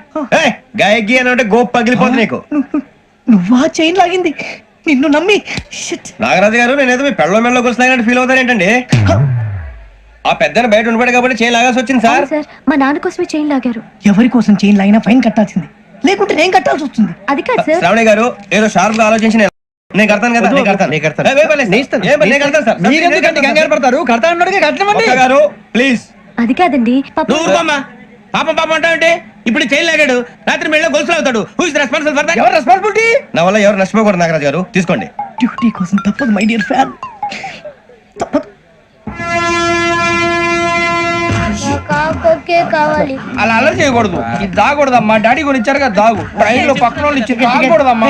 గాయకి అని అంటే గోప్ పగిలిపోతుంది నీకు. నువ్వా చైన్ లాగింది? నిన్ను నమ్మి. నాగరాజు గారు, నేనేదో మీ పెళ్ళ మెళ్ళ గురిసినట్టు ఫీల్ అవుతారు ఏంటండి? ఆ పెద్దని బయట ఉండిపోయాడు కాబట్టి చేయి లాగాల్సి వచ్చింది సార్. సార్, మా నాన్న కోసమే చైన్ లాగారు. ఎవరి కోసం చైన్ లాగినా ఫైన్ కట్టాల్సింది, లేకుంటే నేను కట్టాల్సి వస్తుంది. అది కాదు సార్. శ్రావణి గారు ఏదో షార్ప్ గా ఆలోచించి నేను కడతాను కదా. నేను కడతాను. నేను కడతాను సార్. మీరెందుకంటే కంగారు పడతారు? కడతా అన్నాడుగా, కట్టమండి. గారు ప్లీజ్. అది కాదండి. నువ్వు ఊరుకోమ్మా. పాపం పాపం అంటావంటే ఇప్పుడు చైన్ లాగాడు, రాత్రి మెళ్ళ గొలుసులు అవుతాడు. Who is responsible for that? ఎవరు రెస్పాన్సిబిలిటీ? నా వల్ల ఎవరు నష్టపోకూడదు నాగరాజు గారు, తీసుకోండి. డ్యూటీ కోసం తప్పదు మై డియర్ ఫ్యాన్, తప్పదు. కావాలి. అలా అల్లరి చేయకూడదు. ఇది దాగకూడదమ్మా. డాడీ కొని ఇచ్చారు కదా దాగు. ట్రైన్ లో పక్కన వాళ్ళు ఇచ్చి దాగకూడదమ్మా.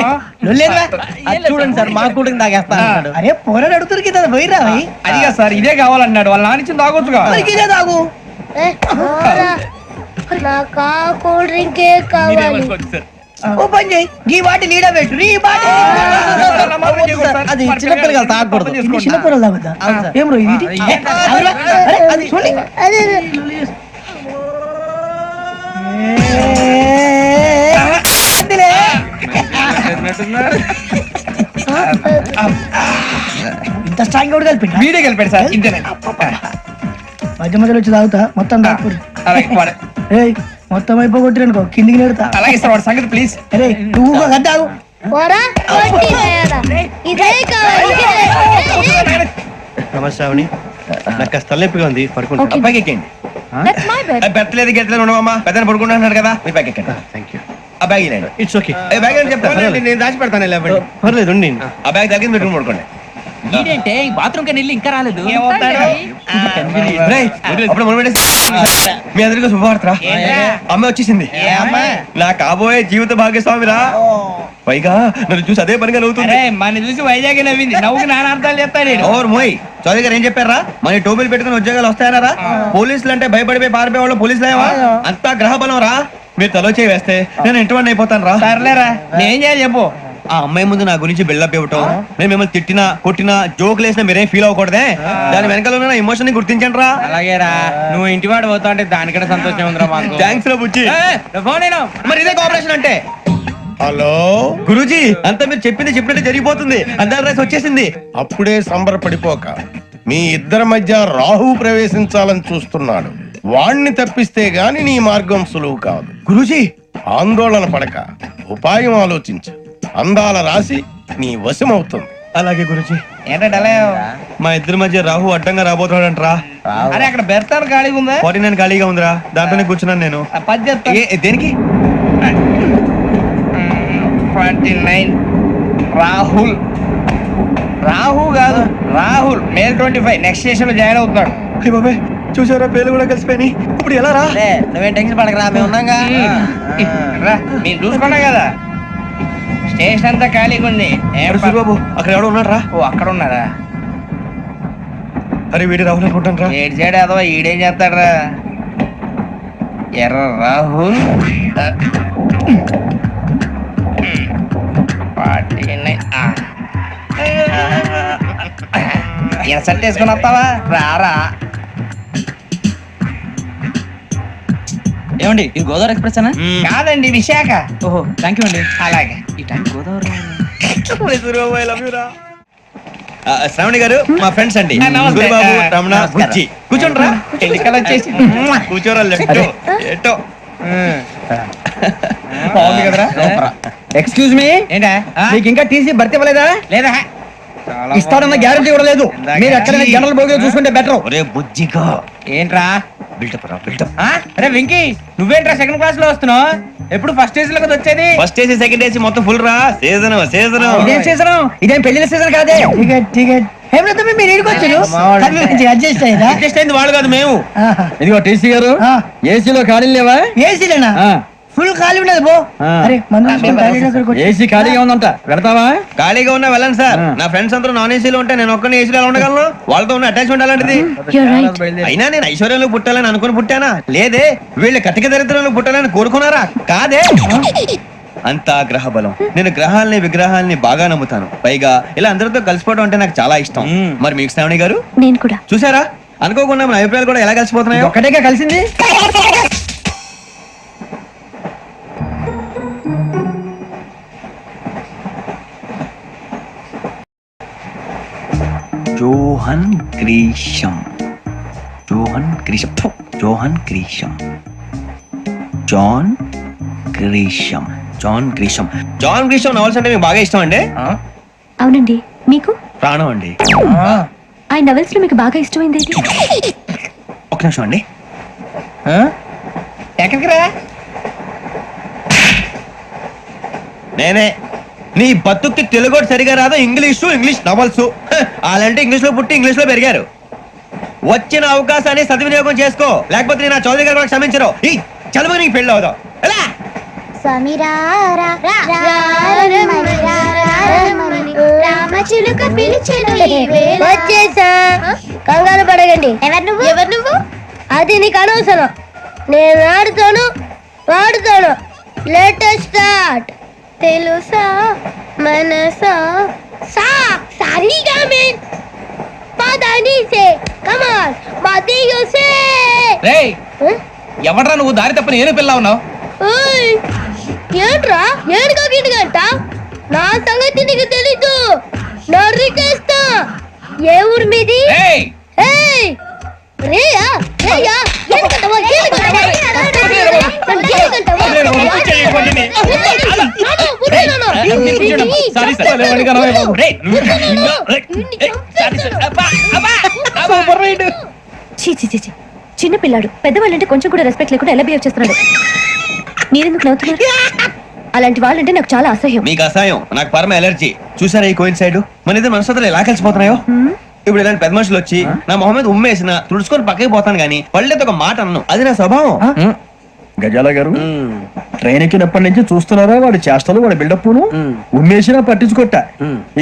చూడండి సార్, మా కూడా తాగేస్తా. అరే పోరాడు అడుగుతారు కదా, పోయిరా. అదిగా సార్, ఇదే కావాలన్నాడు. వాళ్ళ నాన్న ఇచ్చింది తాగొచ్చుగా. ఇదే తాగు. నాకు కూల్ డ్రింకే కావాలి. ఓ పని చేయి, ఈ బాటి లీడ పెట్టు. ఈ బాటి అది చిన్నపిల్లలు తాగకూడదు. చిన్నపిల్లలు తాగుతా. ఏం రో ఇది? అది చూడండి. ఇంత స్ట్రాంగ్ కూడా కలిపి వీడే కలిపాడు సార్. ఇంతేనే. మధ్య మధ్యలో వచ్చి తాగుతా, మొత్తం తాగకూడదు. ఏయ్, మొత్తం అయిపోగొట్టిరనుకో కిందికి నేడుతా. అలాగే సార్, వాడి సంగతి ప్లీజ్. అరే నువ్వు తాగు. ఇదే కావాలి. నమస్కారం. నాకు కాస్త తలెప్పిగా ఉంది, పడుకుంటా. అబ్బాయికి ఎక్కండి. పెట్టలేదు గెట్టలేదు ఉండవమ్మా. పెద్దని పడుకుంటున్నాడు కదా, మీ బ్యాగ్ ఎక్కండి. Thank you. ఆ బ్యాగ్ ఇలాండి. It's okay. బ్యాగ్ అని చెప్తాను, నేను దాచి పెడతాను. పర్లేదు ఉండి. ఆ బ్యాగ్ తగ్గింది పెట్టుకుని పడుకోండి. ఏంటంటే బాత్రూమ్ కని వెళ్ళి ఇంకా రాలేదు రేయ్, అప్పుడు మొదలు పెట్టేసి మీ అందరికీ శుభవార్తరా అమ్మ వచ్చేసింది నా కాబోయే జీవిత భాగ్యస్వామిరా పైగా నన్ను చూసి అదే పనిగా నవ్వుతుంది మన చూసి వైజాగ్ నవ్వింది నవ్వుకి నాన్న అర్థాలు చెప్తాడు ఓర్ మోయ్ చౌదరి గారు ఏం చెప్పారా మన టోబీలు పెట్టుకుని ఉద్యోగాలు వస్తాయనరా పోలీసులు అంటే భయపడిపోయి పారిపోయే వాళ్ళు పోలీసులు ఏవా అంతా గ్రహ బలం రా మీరు తలో చేయి వేస్తే నేను ఇంటివాడిని అయిపోతాను రా సర్లేరా నేనేం చేయాలి చెప్పు ఆ అమ్మాయి ముందు నా గురించి బిల్డప్ ఇవ్వటం నేను మిమ్మల్ని తిట్టినా కొట్టినా జోకులు వేసినా మీరేం ఫీల్ అవ్వకూడదే దాని వెనకాల ఉన్న ఎమోషన్ ని గుర్తించండి రా అలాగేరా నువ్వు ఇంటి వాడు పోతా అంటే దానికంటే సంతోషం ఉందిరా మాకు థ్యాంక్స్ రా బుజ్జి ఫోన్ నేను మరి ఇదే కోఆపరేషన్ అంటే హలో గురూజీ అంతా మీరు చెప్పింది చెప్పినట్టు జరిగిపోతుంది అందాల రైస్ వచ్చేసింది అప్పుడే సంబరపడిపోక మీ ఇద్దరి మధ్య రాహు ప్రవేశించాలని చూస్తున్నాడు వాణ్ణి తప్పిస్తే గాని నీ మార్గం సులువు కాదు గురూజీ ఆందోళన పడక ఉపాయం ఆలోచించు అందాల రాశి నీ వశమవుతుంది అలాగే గురూజీ ఏంటంటే మా ఇద్దరి మధ్య రాహు అడ్డంగా రాబోతున్నాడంట్రా అరే అక్కడ బెర్తాను ఖాళీగా ఉందా 49 ఖాళీగా ఉందిరా దాంట్లోనే కూర్చున్నాను నేను పది చెప్తా దేనికి 29 రాహుల్ రాహు కాదు రాహుల్ మే 25 నెక్స్ట్ స్టేషన్ లో జాయిన్ అవుతున్నాడు అయ్య బాబాయ్ చూసారా పేర్లు కూడా కలిసిపోయినాయి ఇప్పుడు ఎలా రా నువ్వేం టెన్షన్ పడకరా మేము ఉన్నాగా రా మీరు చూసుకున్నా కదా స్టేషన్ అంతా ఖాళీగా ఉంది బాబు అక్కడ ఎవడో ఉన్నాడు రా ఓ అక్కడ ఉన్నారా అరే వీడి రాహుల్ అనుకుంటాను రా ఏడు చేయడం అదో ఈడేం చేస్తాడరా ఎర్ర రాహుల్ 49 ఎసట్ వేసుకుని వస్తావా రారా ఏమండి ఇది గోదావరి ఎక్స్ప్రెస్ అనా కాదండి విశాఖ ఓహో థ్యాంక్ యూ అండి అలాగే ఈ టైం గోదావరి శ్రావణి గారు మా ఫ్రెండ్స్ అండి నమస్తే. గురుబాబు రమణ నమస్కారం. బుజ్జి కూర్చోండి రా ఎన్నికలు వచ్చేసి కూర్చోరా లెఫ్ట్ ఎటో బాగుంది కదరా ఎక్స్క్యూజ్ మీ ఏంటా మీకు ఇంకా టీసీ భర్తీ ఇవ్వలేదా లేదా ఇస్తాడన్న గ్యారంటీ కూడా లేదు మీరు ఎక్కడైనా జనరల్ బోగిలో చూసుకుంటే బెటర్ ఒరే బుజ్జిగా ఏంట్రా బిల్డప్ రా బిల్డప్ అరే వెంకీ నువ్వేంట్రా సెకండ్ క్లాస్ లో వస్తున్నావు ఎప్పుడు ఫస్ట్ ఏజ్ లో కదా వచ్చేది ఫస్ట్ ఏసీ సెకండ్ ఏసీ మొత్తం ఫుల్ రా సీజన్ సీజన్ ఇదేం సీజన్ ఇదేం పెళ్లిన సీజన్ కాదే టికెట్ టికెట్ మీరు ఇడికొచ్చారు అడ్జస్ట్ అయ్యారా అడ్జస్ట్ అయింది వాళ్ళు కాదు మేము ఇదిగో టీసీ గారు ఏసీలో ఖాళీ లేవా ఏసీలేనా ఫుల్ ఖాళీ ఉండదు బో అరే ఏసీ ఖాళీగా ఉందంట పెడతావా ఖాళీగా ఉన్నా వెళ్ళండి సార్ నా ఫ్రెండ్స్ అందరూ నాన్ ఏసీలో ఉంటే నేను ఒక్కనే ఏసీలో ఎలా ఉండగలను వాళ్ళతో ఉన్న అటాచ్మెంట్ అలాంటిది అయినా నేను ఐశ్వర్యంలో పుట్టాలని అనుకుని పుట్టానా లేదే వీళ్ళు కటిక దరిద్రంలో పుట్టాలని కోరుకున్నారా కాదే అంతా గ్రహ బలం నేను గ్రహాలని విగ్రహాలని బాగా నమ్ముతాను పైగా ఇలా అందరితో కలిసిపోవడం అంటే నాకు చాలా ఇష్టం మరి మీకు శ్రావణి గారు నేను కూడా చూసారా అనుకోకుండా మన అభిప్రాయాలు కూడా ఎలా కలిసిపోతున్నాయో ఒక్కటేగా కలిసింది జోహన్ గ్రీషం జోహన్ గ్రీషం ఫు, John Grisham John Grisham John Grisham John Grisham novels అంటే మీకు బాగా ఇష్టం అండి అవునండి మీకు ప్రాణం అండి ఆ నవెల్స్ లో మీకు బాగా ఇష్టమైంది ఏది? ఒక నిమిషం అండి ఎక్కడికి రా నేనే నీ బతుక్కి తెలుగు సరిగా రాదు ఇంగ్లీష్ నవల్స్ అలాంటి ఇంగ్లీష్ లో పుట్టి ఇంగ్లీష్ లో పెరిగారు వచ్చిన అవకాశాన్ని సద్వినియోగం చేసుకో లేకపోతే నేను నా చౌదరి గారు కూడా క్షమించరు ఈ చదువు నీకు పెళ్ళి అవుదాం ఎలా వచ్చేసా కంగారు పడగండి ఎవరు నువ్వు అది నీకు అనవసరం నేను ఆడుతాను వాడుతాను లేటెస్ట్ స్టార్ట్ తెలుసా మనసా సా సారీగా మీన్ పదని సే కమాన్ మదియో సే రేయ్ ఎవడ్రా నువ్వు దారి తప్పని ఏను పిల్ల ఉన్నావు ఓయ్ ఏంట్రా ఏడుగా గిట్టుగంట నా సంగతి నీకు తెలీదు నరికేస్తా ఏ ఊరు మీది ఏయ్ ఏయ్ రేయా రేయా ఎందుకంటావా చీ చీ చీ చీ. చిన్న పిల్లాడు పెద్దవాళ్ళంటే కొంచెం కూడా రెస్పెక్ట్ లేకుండా ఎలా బిహేవ్ చేస్తున్నాడు మీరెందుకు నవ్వుతున్నారు అలాంటి వాళ్ళంటే నాకు చాలా అసహ్యం. మీకు అసహాయం, నాకు పరమ ఎలర్జీ. చూసారా ఈ కోయిన్ సైడ్ మన ఇద్దరు మనసులో ఎలా కలిసిపోతున్నాయో. ఇప్పుడు ఇలాంటి పెద్ద మనుషులు వచ్చి నా మొహం మీద ఉమ్మేసిన తుడుచుకొని పక్కకి పోతాను గానీ పళ్ళేతో ఒక మాట అన్ను, అది నా స్వభావం. గజాల గారు ట్రైన్ ఎక్కినప్పటి నుంచి చూస్తున్నారా వాడి చేష్టలు, వాడి బిల్డప్ ఉమ్మేసినా పట్టించుకోట.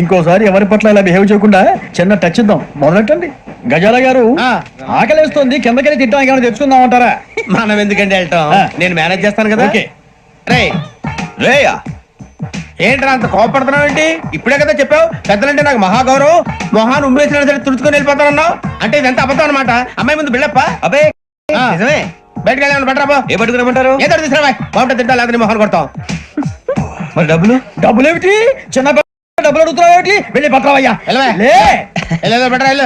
ఇంకోసారి ఎవరి పట్ల ఇలా బిహేవ్ చేయకుండా చిన్న టచ్ ఇద్దాం, మొదలెట్టండి. గజాల గారు ఆకలేస్తుంది, కిందకెళ్ళి తింటానికి ఏమైనా తెచ్చుకుందాం అంటారా? మనం ఎందుకంటే వెళ్తాం, నేను మేనేజ్ చేస్తాను కదా. ఓకే. రేయా ఏంట్రా అంత కోపడుతున్నావు ఏంటి? ఇప్పుడే కదా చెప్పావు పెద్దలంటే నాకు మహాగౌరవం, మొహాన్ని ఉమ్మేసిన సరే తుడుచుకొని వెళ్ళిపోతానన్నావు. అంటే ఇదంతా అబద్ధం అనమాట. అమ్మాయి ముందు బిళ్ళప్ప. అబ్బే నిజమే. బయటకు వెళ్ళామని బట్రాబో. ఏ పట్టుకురమ్మంటారు? ఏదో తీసుకురా బాగుంటుంది, తింటా లేదా మొహాన్ని కొడతాం. మరి డబ్బులు? డబ్బులు ఏమిటి? చిన్న డబ్బులు అడుగుతున్నావు ఏమిటి? వెళ్ళి పట్టరావయ్యా.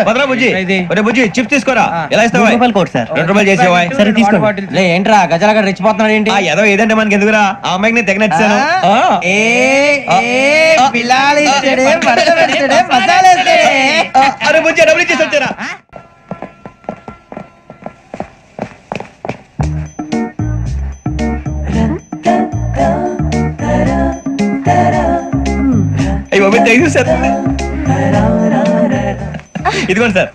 భద్రా బుజ్జి, ఒరే బుజ్జి చిప్స్ తీసుకోరా. ఎలా ఇస్తావా? Court sir. 2 రూపాయలు చేసేవా? సరే తీసుకోండి. ఏంట్రా గజాల గారు రెచ్చిపోతున్నాడు ఏంటి? ఏదో ఏదంటే మనకి ఎందుకురా, ఆ అమ్మాయికి నేను తెగ నచ్చాను. అరే బుజ్జి డబ్బులు ఇచ్చేసి వచ్చారా? అయ్యో సార్, ఇదిగోండి సార్.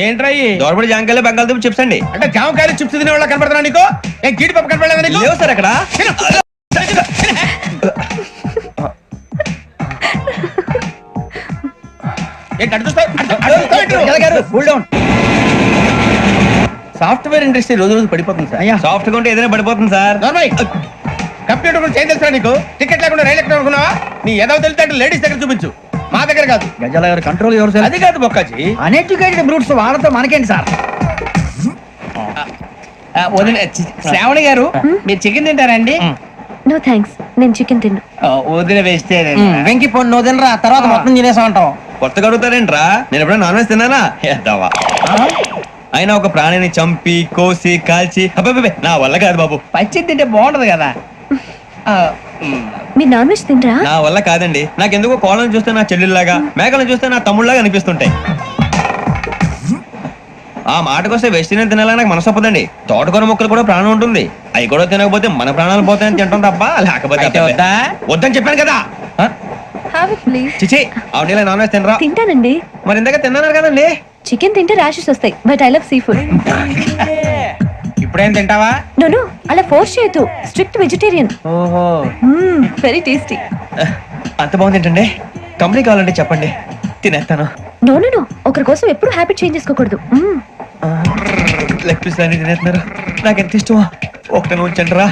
ఏంట్రా దోరబడి జామకాయలు బంగాళదుంప చిప్స్ అండి. అంటే జామకాయలు చిప్స్ తినే వాళ్ళ కనపడుతున్నా నీకు? ఏం జీడిపప్పు కనపడలేదా నీకు? లేవు సార్ అక్కడ. సాఫ్ట్వేర్ ఇండస్ట్రీ రోజు రోజు పడిపోతుంది సార్. సాఫ్ట్ గా ఉంటే ఏదైనా పడిపోతుంది సార్. కంప్యూటర్ గురించి ఏం తెలుసా నీకు? టికెట్ లేకుండా రైలు ఎక్కడ అనుకున్నావా? నీ ఏదో తెలితే లేడీస్ దగ్గర చూపించు, మా దగ్గర కాదు. గజాల గారు కంట్రోల్ ఎవరు సార్? అది కాదు బొక్కాజీ, అన్ఎడ్యుకేటెడ్ బ్రూట్స్ వాళ్ళతో మనకేంటి సార్? శ్రావణి గారు మీరు చికెన్ తింటారండి? నో థ్యాంక్స్, నేను చికెన్ తిన్ను. వదిన వేస్తే వెంకి పొన్ను నువ్వు తినరా, తర్వాత మొత్తం తినేసా ఉంటాం. కొత్తగా అడుగుతారేంట్రా? నేను ఎప్పుడైనా నాన్ వెజ్ తిన్నానా? ఎద్దావా. అయినా ఒక ప్రాణిని చంపి కోసి కాల్చి అబ్బే నా వల్ల కాదు బాబు. పచ్చి తింటే బాగుంటది కదా. మీరు నాన్ వెజ్ తినరా? నా వల్ల కాదండి. నాకెందుకో కోళ్ళను చూస్తే నా చెల్లెల్లాగా, మేకలను చూస్తే నా తమ్ముళ్ళలాగా అనిపిస్తుంటాయి. ఆ మాటకొస్తే వెస్టిరియన్ తినాలని నాకు మనసు ఒప్పదండి. తోటకూర మొక్కలు కూడా ప్రాణం ఉంటుంది, అవి కూడా తినకపోతే మన ప్రాణాలు పోతాయని తింటాం తప్ప లేకపోతే వద్దని చెప్పాను కదా. చిచి అవునీ నాన్ వెజ్ తినరా? తింటానండి. మరి ఇందాక తిన్నాను కదండి. చికెన్ తింటే ర్యాషెస్ వస్తాయి, but I love sea food. ఇప్పుడేం తింటావా? నో అలా ఫోర్స్ చేయొద్దు, స్ట్రిక్ట్ వెజిటేరియన్. ఓహో, వెరీ టేస్టీ. అంత బాగుంది ఏంటండి? కంపెనీ కావాలంటే చెప్పండి, తినేస్తాను. నో ఒకరి కోసం ఎప్పుడు హ్యాబిట్ చేంజ్ చేసుకోకూడదు. లెగ్ పీస్ అన్ని తినేస్తున్నారు, నాకు ఎంత ఇష్టమో. ఒకటే ఉంచండి రా.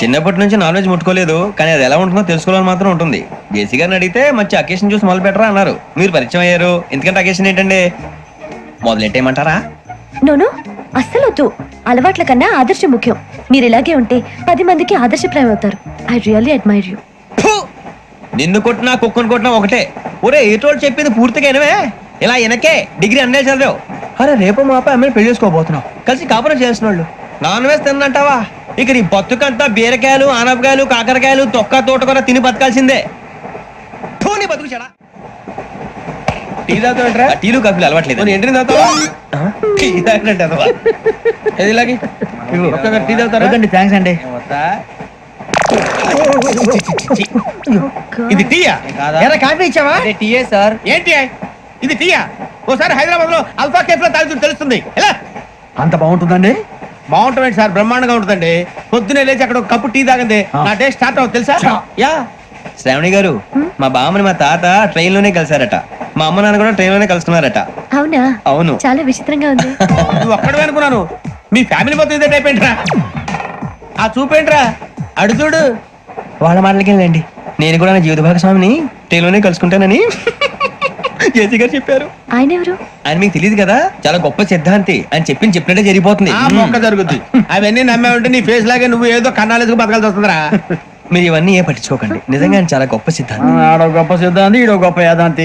చిన్నప్పటి నుంచి నాన్ వెజ్ ముట్టుకోలేదు, కానీ అది ఎలా ఉంటుందో తెలుసుకోవాలని మాత్రం ఉంటుంది. జేసీ గారిని అడిగితే మంచి అకేషన్ చూసి మొదలు పెట్టరా అన్నారు. మీరు పరిచయం అయ్యారు, ఎందుకంటే అకేషన్ ఏంటండి? మొదలెట్టేయమంటారా? నో అస్సలు వద్దు. అలవాట్ల కన్నా ఆదర్శం ముఖ్యం. మీరు ఇలాగే ఉంటే 10 మందికి ఆదర్శప్రాయం అవుతారు. I really admire you. నిన్ను కొట్టినా కుక్కను కొట్టినా ఒకటే. ఒరే ఏటోళ్ళు చెప్పింది పూర్తిగా వినవే. ఇలా వెనకే డిగ్రీ అన్నే చదివావు. అరే రేపు మా అబ్బాయి అమ్మాయిని పెళ్లి చేసుకోబోతున్నావు, కలిసి కాపురం చేసిన వాళ్ళు నాన్ వెజ్ తిన్నంటావా? ఇక నీ బతుకంతా బీరకాయలు, ఆనపకాయలు, కాకరకాయలు, తొక్క తోట కూడా తిని బతకాల్సిందే. నీ బతుకు చెడా. టీ తాగుతావంటరా? టీలు కాఫీలు అలవాట్లేదు. ఏంటి తాగుతావా? టీ తాగినట్టు అదవా. ఏది ఇలాగే టీ తాగుతారా? థ్యాంక్స్ అండి. ఇది టీయా? కాఫీ ఇచ్చావా? టీయే సార్. ఏంటి ఇది టీయా? ఓసారి హైదరాబాద్ లో అల్ఫా కేఫ్ లో తాగుతూ తెలుస్తుంది. ఎలా అంత బాగుంటుందండి? బాగుంటుంది సార్, బ్రహ్మాండంగా ఉంటుందండి. పొద్దునే లేచి అక్కడ ఒక కప్పు టీ తాగింది నా డే స్టార్ట్ అవుతుంది తెలుసా? యా శ్రావణి గారు, మా బామ్మని మా తాత ట్రైన్ లోనే కలిసారట, మా అమ్మ నాన్న కూడా ట్రైన్ లోనే కలుసుకున్నారట. అవునా? అవును. చాలా విచిత్రంగా ఉంది. నువ్వు ఒక్కడే అనుకున్నాను, మీ ఫ్యామిలీ మొత్తం ఇదే టైప్ ఏంట్రా? ఆ చూపేంట్రా అడు చూడు. వాళ్ళ మాటలకి వెళ్ళండి, నేను కూడా నా జీవిత భాగస్వామిని ట్రైన్ లోనే కలుసుకుంటానని జేసీ గారు చెప్పారు. ఆయన ఎవరు? ఆయన మీకు తెలియదు కదా, చాలా గొప్ప సిద్ధాంతి అని చెప్పినట్టే జరిగిపోతుంది. మొక్క జరుగుద్ది. అవన్నీ నమ్మే ఉంటే నీ ఫేస్ లాగే నువ్వు ఏదో కన్నాలేసుకు బతకాల్సి వస్తుందిరా. మీరు ఇవన్నీ ఏ పట్టించుకోకండి, నిజంగా ఆయన చాలా గొప్ప సిద్ధాంతి. ఆడో గొప్ప సిద్ధాంతి, ఈడో గొప్ప యాదాంతి.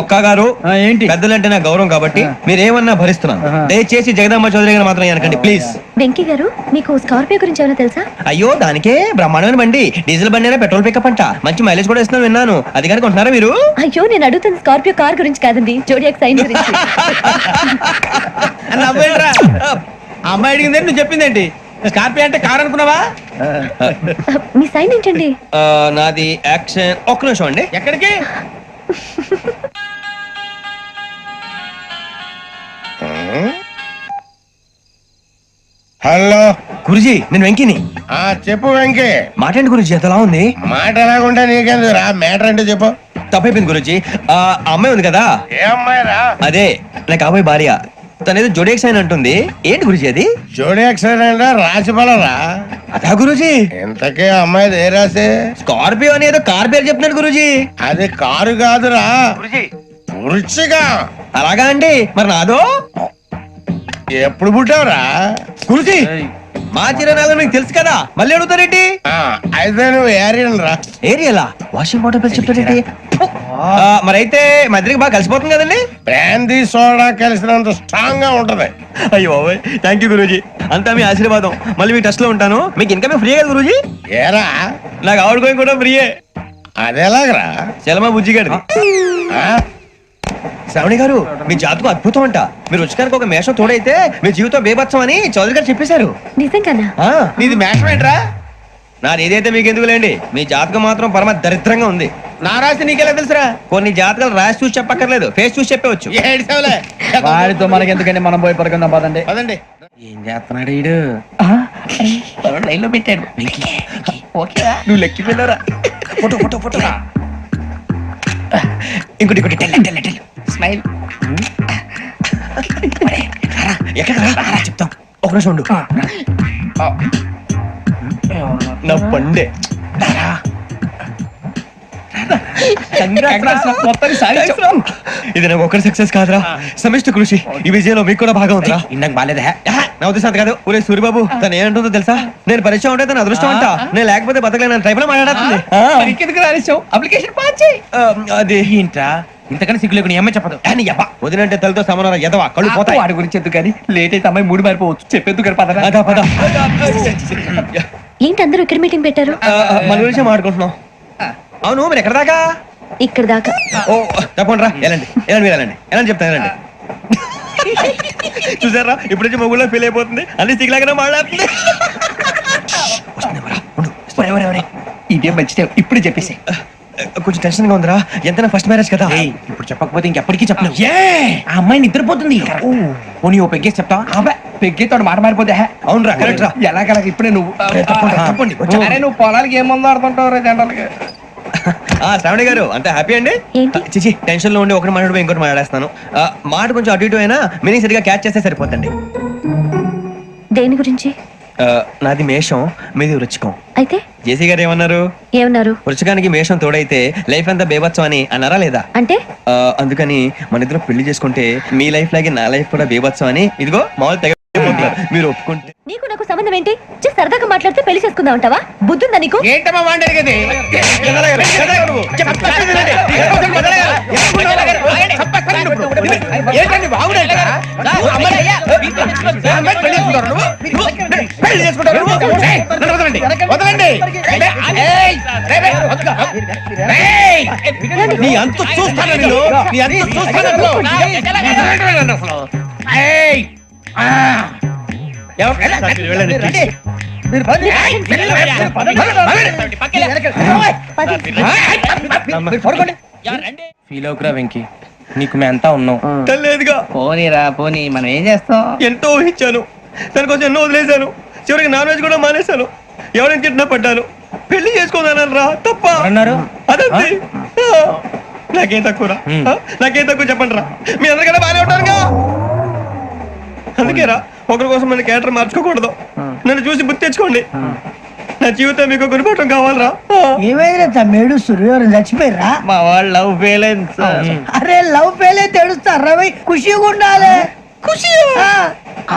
ఒక్క గారు ఏంటి? పెద్దలంటే నా గౌరవం కాబట్టి మీరేమన్నా భరిస్తున్నాను. దయచేసి జగదాంబ చౌదరి గారు మాత్రం అనకండి ప్లీజ్. వెంకీ గారు, మీకు స్కార్పియో గురించి ఏమైనా తెలుసా? అయ్యో దానికే బ్రహ్మాండమైన బండి, డీజిల్ బండి అయినా పెట్రోల్ పికప్ అంట, మంచి మైలేజ్ కూడా ఇస్తున్నాను విన్నాను. అది కనుక ఉంటున్నారా మీరు? అయ్యో నేను అడుగుతున్న స్కార్పియో కార్ గురించి కాదండి, జోడియాక్ సైన్ గురించి. ఆ అమ్మాయి అడిగింది నువ్వు చెప్పిందేంటి? స్కార్పియో అంటే కారు అనుకున్నావా? మీ సైన్ ఏంటండి? నాది యాక్షన్. ఒక్క నిమిషం అండి. ఎక్కడికి? హలో గురుజీ నేను వెంకిని. చెప్పు వెంకీ. మాట్లాడండి గురుజీ, ఎంతలా ఉంది? మాట ఎలాగుంటా నీకెందుకు రా, మ్యాటర్ అంటే చెప్పు. తప్పైపోయింది గురుజీ. ఆ అమ్మాయి ఉంది కదా, ఏ అమ్మాయి రా? అదే నా కాబోయే భార్య. తనేదో జోడేక్స్ అని అంటుంది. ఏంటి గురుజీ అది? జోడి యాక్సిడెంట్ రాసి పడరా? అదా గురుజీ. ఇంతకీ అమ్మాయి ఏ రాసి? స్కార్పియో అని ఏదో కార్ పేరు చెప్తున్నాడు గురుజీ. అది కారు కాదురా, వృచ్చిగా. అలాగా అండి, మరి నాదో? ఎప్పుడు పుట్టావురా? గురుజీ మా చిరనాలు మీకు తెలుసు కదా, మళ్ళీ అడుగుతారేంటి? అయితే నువ్వు ఏరియన్ రా. ఏరియలా? వాషింగ్ వాటర్ పేరు చెప్తారేంటి? మరైతే మా ఇద్దరికి బాగా కలిసిపోతుంది కదండి. బ్రాందీ సోడా కలిసినంత స్ట్రాంగ్ గా ఉంటది. అయ్యో థ్యాంక్ యూ గురూజీ, అంతా మీ ఆశీర్వాదం. మళ్ళీ మీ టచ్ లో ఉంటాను. మీకు ఇంకా ఫ్రీ కదా గురూజీ? ఏరా నాకు ఆవిడ గోయింగ్ కూడా ఫ్రీయే. అదేలాగరా? చలమా బుజ్జి గారిది. శ్రావణి గారు మీ జాతకు అద్భుతం అంట. మీరు రుచికానికి ఒక మేషం తోడైతే మీ జీవితం బేబత్సం అని చౌదరి గారు చెప్పేశారు. నిజంగానా? నీది మేషం ఏంట్రా? నాది ఏదైతే మీకు ఎందుకు లేండి, మీ జాతకం మాత్రం పరమ దరిద్రంగా ఉంది. నా రాసి నీకెలా తెలుసురా? కొన్ని జాతకాలు రాసి చూసి చెప్పక్కర్లేదు, ఫేస్ చూసి చెప్పవచ్చు. వాడితో మనకి ఎందుకండి, మనం పోయి పడుకుందాం పదండి. పదండి. ఏం చేస్తున్నాడు వీడు? లైన్ లో పెట్టాడు. నువ్వు లెక్కిపోయినారా? Photo photo photo. ఇంకోటి ఇంకోటి స్మైల్. ఎక్కడ చెప్తాం, ఒక నిమిషం ఉండు. నా పండే ఇది నాకు ఒకరి సక్సెస్ కాదురా, సమిష్టి కృషి. ఈ విజయంలో మీకు కూడా భాగం ఉందిరా. ఇందాక బాగాలేదా? నా ఉద్దేశం కాదు. ఊరే సూర్యబాబు తను ఏమంటుందో తెలుసా? నేను పరిచయం ఉంటే తన అదృష్టం అంట. నేను లేకపోతే బతకలేను టైప్ లో మాట్లాడుతుంది. అప్లికేషన్ పాస్ చేయి. అది ఏంట్రా ఇంతకన్నా సిగ్గు లేకుండా ఏమై చెప్పదు. వదినంటే తలతో సమానం ఎదవా, కళ్ళు పోతాయి. వాడి గురించి ఎందుకు కానీ లేట్ అయితే అమ్మాయి మూడు మారిపోవచ్చు. చెప్పేందుకు గారు పద. అదా పద. ఏంటి అందరూ ఇక్కడ మీటింగ్ పెట్టారు? మన గురించి మాట్లాడుకుంటున్నాం. అవును మీరు ఎక్కడ దాకా? ఇక్కడ దాకా. ఓ తప్పకుండా రా, వెళ్ళండి వెళ్ళండి, మీరు వెళ్ళండి వెళ్ళండి, చెప్తాను వెళ్ళండి. చూసారా ఇప్పుడు నుంచి మొగుల్లో ఫీల్ అయిపోతుంది, అన్ని సిగ్లాగానే మాట్లాడుతుంది. ఇదే మంచిదే, ఇప్పుడు చెప్పేసి. కొంచెం టెన్షన్ గా ఉందిరా, ఎంతైనా ఫస్ట్ మ్యారేజ్ కదా. ఇప్పుడు చెప్పకపోతే ఇంకెప్పటికీ చెప్పలేవు. ఆ అమ్మాయి నిద్రపోతుంది. పోనీ ఓ పెగ్గేసి చెప్తావా? పెగ్గేతో మాట మారిపోతే. అవునరా, కరెక్ట్ రా. ఎలాగలా ఇప్పుడే నువ్వు తప్పండి. నువ్వు పొలాలకి ఏం మందు ఆడుతుంటావు రా జనరల్ గా. శ్రావణి గారు అంతే హ్యాపీ అండి? చిచి టెన్షన్ లో ఉండి ఒకటి మాట్లాడిపోయి ఇంకోటి మాట్లాడేస్తాను. మాట కొంచెం అటు ఇటు అయినా మీనింగ్ సరిగా క్యాచ్ చేస్తే సరిపోతండి. దేని గురించి? నాది మేషం, మీది వృచ్చికం. అయితే జేసీ గారు ఏమన్నారు? ఏమన్నారు? వృచ్చికానికి మేషం తోడైతే లైఫ్ అంతా బేబత్సం అని అన్నారా లేదా? అంటే అందుకని మన ఇద్దరు పెళ్లి చేసుకుంటే మీ లైఫ్ లాగే నా లైఫ్ కూడా బేబత్సం అని ఇదిగో మామూలు తెగ మీరు ఒప్పుకుంటే. నీకు నాకు సంబంధం ఏంటి? సరదాగా మాట్లాడితే పెళ్లి చేసుకుందాం అంటావా? బుద్ధుందా నీకు? ఏంటమ్మా మాట్లాడేది? నీ అంత చూస్తాను, నీ అంత చూస్తాను. ఫీల్ అవుకురా వెంకీ, నీకు మేమంతా ఉన్నాం. లేదుగా పోనీరా పోనీ, మనం ఏం చేస్తాం? ఎంతో ఊహించాను, దానికోసం ఎన్నో వదిలేశాను. చివరికి నాన్ వెజ్ కూడా మానేశాను. ఎవరైనా తిట్టినా పడ్డాను. పెళ్లి చేసుకోదానని రా, తప్ప అన్నారు. అదంతే. నాకేం తక్కువ రా, నాకేం తక్కువ చెప్పండి రా. మీ అందరికన్నా బాగానే ఉంటారుగా. అందుకే రా, ఒకరి కోసం మన క్యారెక్టర్ మార్చుకోకూడదు. నన్ను చూసి గుర్తు తెచ్చుకోండి. నా జీవితం మీకు గురిపటం కావాలరా. ఏమైనా తమ్మేడు సూర్యవరం చచ్చిపోయిరా? మా వాళ్ళు లవ్ ఫెయిల్ అయింది సార్. అరే లవ్ ఫెయిల్ అయితే ఏడుస్తారా? ఖుషిగా ఉండాలి. ఖుషి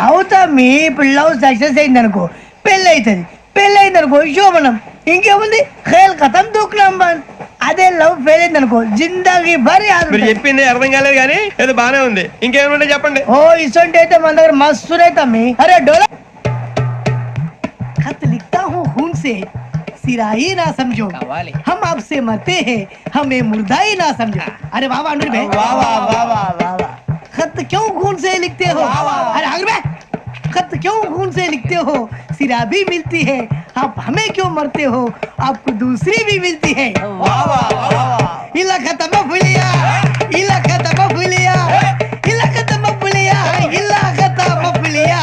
అవుతా. మీ ఇప్పుడు లవ్ సక్సెస్ అయింది అనుకో, పెళ్ళి అవుతుంది. పెళ్ళి అయింది అనుకో శోభనం. ఇంకేముంది, ఖేల్ కథం దూకునాం బంద్. అదే లవ్ ఫెయిల్ అయింది అనుకో జిందాగీ భారీ. మీరు చెప్పింది అర్థం కాలేదు కానీ ఏదో బానే ఉంది. ఇంకేమైనా చెప్పండి. ఓ ఇసొంటి అయితే మన దగ్గర మస్తు తమ్మి. అరే డోలా खत लिखता हूँ खून से, सिरा ही ना समझो, हम आपसे मरते हैं, हमें मुर्दा ही ना समझो. अरे वाह वाह अनुर भाई, वाह वाह वाह वाह वाह. खत क्यों खून से लिखते हो? अरे अनुर भाई खत क्यों खून से लिखते हो? सिरा भी मिलती है, आप हमें क्यों मरते हो? आपको दूसरी भी मिलती है। इला खत्म फुलिया, इला खत्म फुलिया, इला खत्म फुलिया, इला खत्म फुलिया।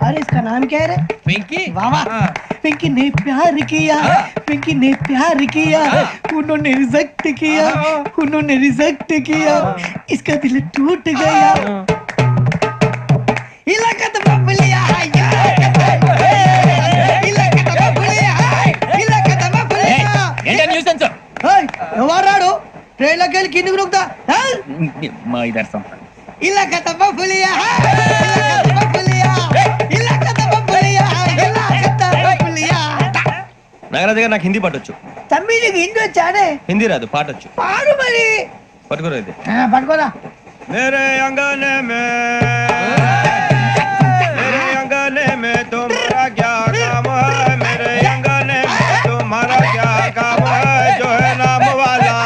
अरे इसका नाम क्या है रे? पिंकी वाह वाह। पिंकी ने प्यार किया, पिंकी ने प्यार किया, उन्होंने रिजेक्ट किया, उन्होंने रिजेक्ट किया, इसका दिल टूट गया। इलाका तो बबलिया है, इलाका तो बबलिया है, इलाका तो बबलिया। ఏంటా న్యూసెన్స్ ఏయ్, ఎవరాడు ట్రైన్ లోకి వెళ్ళి కిందికి నొక్కుతా? మా ఇదర్శం ఇలాకా तो बबलिया है, इलाका तो बबलिया, इलाका तो बबलिया, इलाका तो बबलिया। నాగరాజు గారు నాకు హిందీ పాటొచ్చు. తమ్మి నీకు హిందీ వచ్చానే? హిందీ రాదు, పాటొచ్చు. పాడు మరి. పట్టుకోరు ఇది. పట్టుకోరా. मेरे अंगने में तुम्हारा क्या काम है? मेरे अंगने में तुम्हारा क्या काम है? जो है नाम वाला,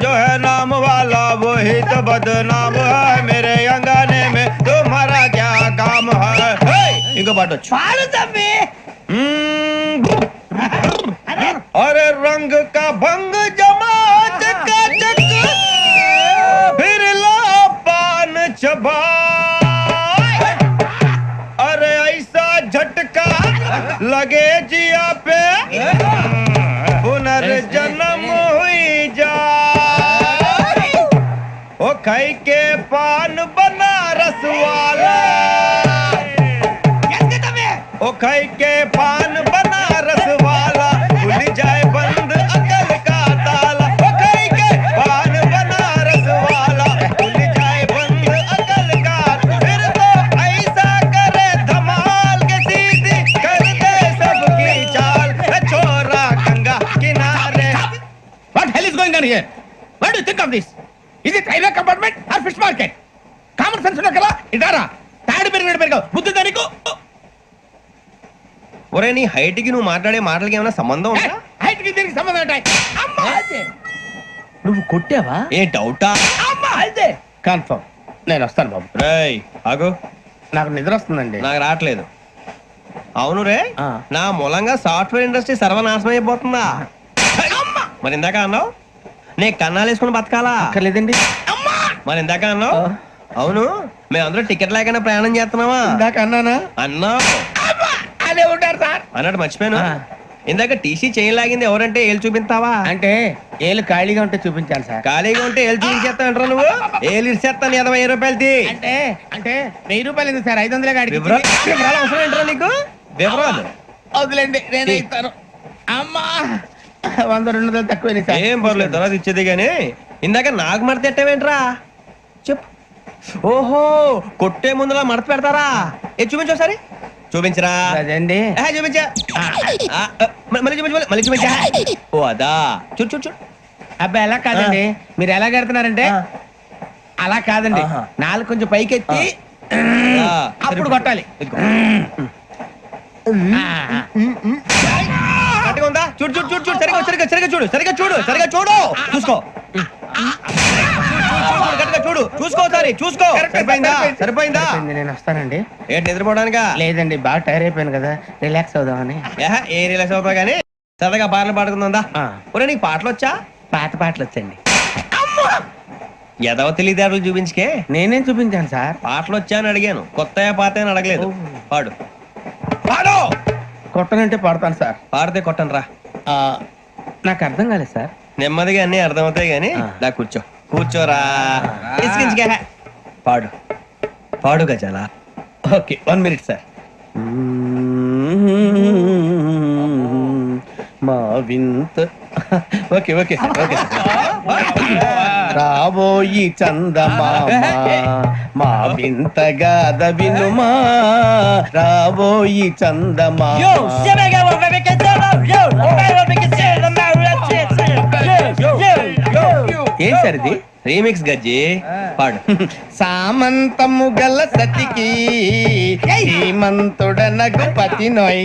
जो है नाम वाला वही तो बदनाम है। मेरे अंगने में तुम्हारा क्या काम है? इनको पाटो. పాడు తమ్మి. अरे रंग का भंग जमा चकाचक, फिर ला पान चबा। अरे ऐसा झटका लगे जिया पे, पुनर्जन्म हुई जा। ओ खाई के पान बनारस वाला, ओ खाई के पान बनारस वाला, खुल जाए बंद अकल का ताला। ओ खाई के पान बनारस वाला, खुल जाए बंद अकल का। फिर तो ऐसा करे धमाल के सीधी कर दे सबकी चाल। छोरा गंगा किनारे। What hell is going on here? What do you think of this? Is it railway compartment or fish market? Common sense ఉన్నా కదా, ఇదారా తాడి పెరిగాడు బుద్ధి దానికి. ఒరే నీ హైట్ కి నువ్వు మాట్లాడే మాటలకి ఏమైనా సంబంధం ఉందా? హైట్ కి దీనికి సంబంధం ఉంటాయి. అమ్మా అదే నువ్వు కొట్టావా? ఏ డౌటా? అమ్మా అదే కన్ఫర్మ్. నేను వస్తాను బాబు. రేయ్ ఆగు, నాకు నిద్ర వస్తుందండి. నాకు రావట్లేదు. అవును రే, నా మూలంగా సాఫ్ట్వేర్ ఇండస్ట్రీ సర్వనాశనం అయిపోతుందా? మరి ఇందాక అన్నావు నే కన్నాలు వేసుకుని బతకాలా? లేదండి. మరి ఇందాక అన్నావు అవును మేమందరూ టికెట్ లేకుండా ప్రయాణం చేస్తున్నావా? ఇందాక అన్నానా? అన్నావు. అదే ఉంటారు సార్. అన్నట్టు మర్చిపోయాను, ఇందాక టీసీ చేయి లాగింది ఎవరంటే ఏళ్ళు చూపిస్తావా? అంటే ఏళ్ళు ఖాళీగా ఉంటే చూపించాలి సార్. ఖాళీగా ఉంటే ఏళ్ళు చూపించేస్తానంటారా నువ్వు? ఏళ్ళు ఇచ్చేస్తాను 20 రూపాయలది. అంటే అంటే 1000 రూపాయలు ఎందుకు సార్? 500 గాడికి వివరాలు అవసరం ఏంట్రా నీకు? వివరాలు వదిలేండి, నేనే ఇస్తాను. అమ్మా 100 200 తక్కువ సార్. ఏం పర్లేదు, తర్వాత ఇచ్చేది కానీ ఇందాక నాకు మడత ఎట్టవేంట్రా చెప్పు. ఓహో, కొట్టే ముందులా మడత పెడతారా? ఏ చూపించు ఒకసారి. చూపించరా? అదండి. చూపించా. మళ్ళీ చూపించు, మళ్ళీ చూపించా. ఓ అదా, చూడు చూడు చూడు. అబ్బాయి ఎలా కాదండి, మీరు ఎలా కడుతున్నారంటే అలా కాదండి, నాలుగు కొంచెం పైకెత్తి అప్పుడు కొట్టాలి. కరెక్ట్గా ఉందా? చూడు చూడు చూడు చూడు, సరిగా సరిగా సరిగా చూడు, సరిగా చూడు, సరిగా చూడు, చూసుకో. కరెక్ట్గా చూడు, చూసుకో, సరే చూసుకో. సరిపోయిందా? సరిపోయిందా? నేను వస్తానండి. ఏంటి నిద్రపోవడానికా? లేదండి, బాగా టైర్ అయిపోయాను కదా, రిలాక్స్ అవుదామని. ఏ రిలాక్స్ అవుతావు కానీ సరదాగా పాటలు పాడుకుందా? ఒరే నీకు పాటలు వచ్చా? పాత పాటలు వచ్చండి. ఎదవ తెలివితేటలు చూపించుకే. నేనేం చూపించాను సార్? పాటలు వచ్చా అని అడిగాను, కొత్త పాత అని అడగలేదు. పాడు పాడు. కొట్టనంటే పడతాను సార్. పాడితే కొట్టను రా. నాకు అర్థం కాలేదు సార్. నెమ్మదిగా అన్ని అర్థమవుతాయి కానీ దా కూర్చో. కూర్చోరా. పాడు పాడు గజాల. Okay, 1 minute sir. మా వింత. Okay okay sir, okay sir. రాబోయి చందమామ మా వింత గాథ వినుమా, రాబోయి చందమామ. ఏం సార్ ఇది? రీమిక్స్ గజ్జి. పాడు. సామంతము గల సతికి హేమంతుడనగు పతి నోయ్.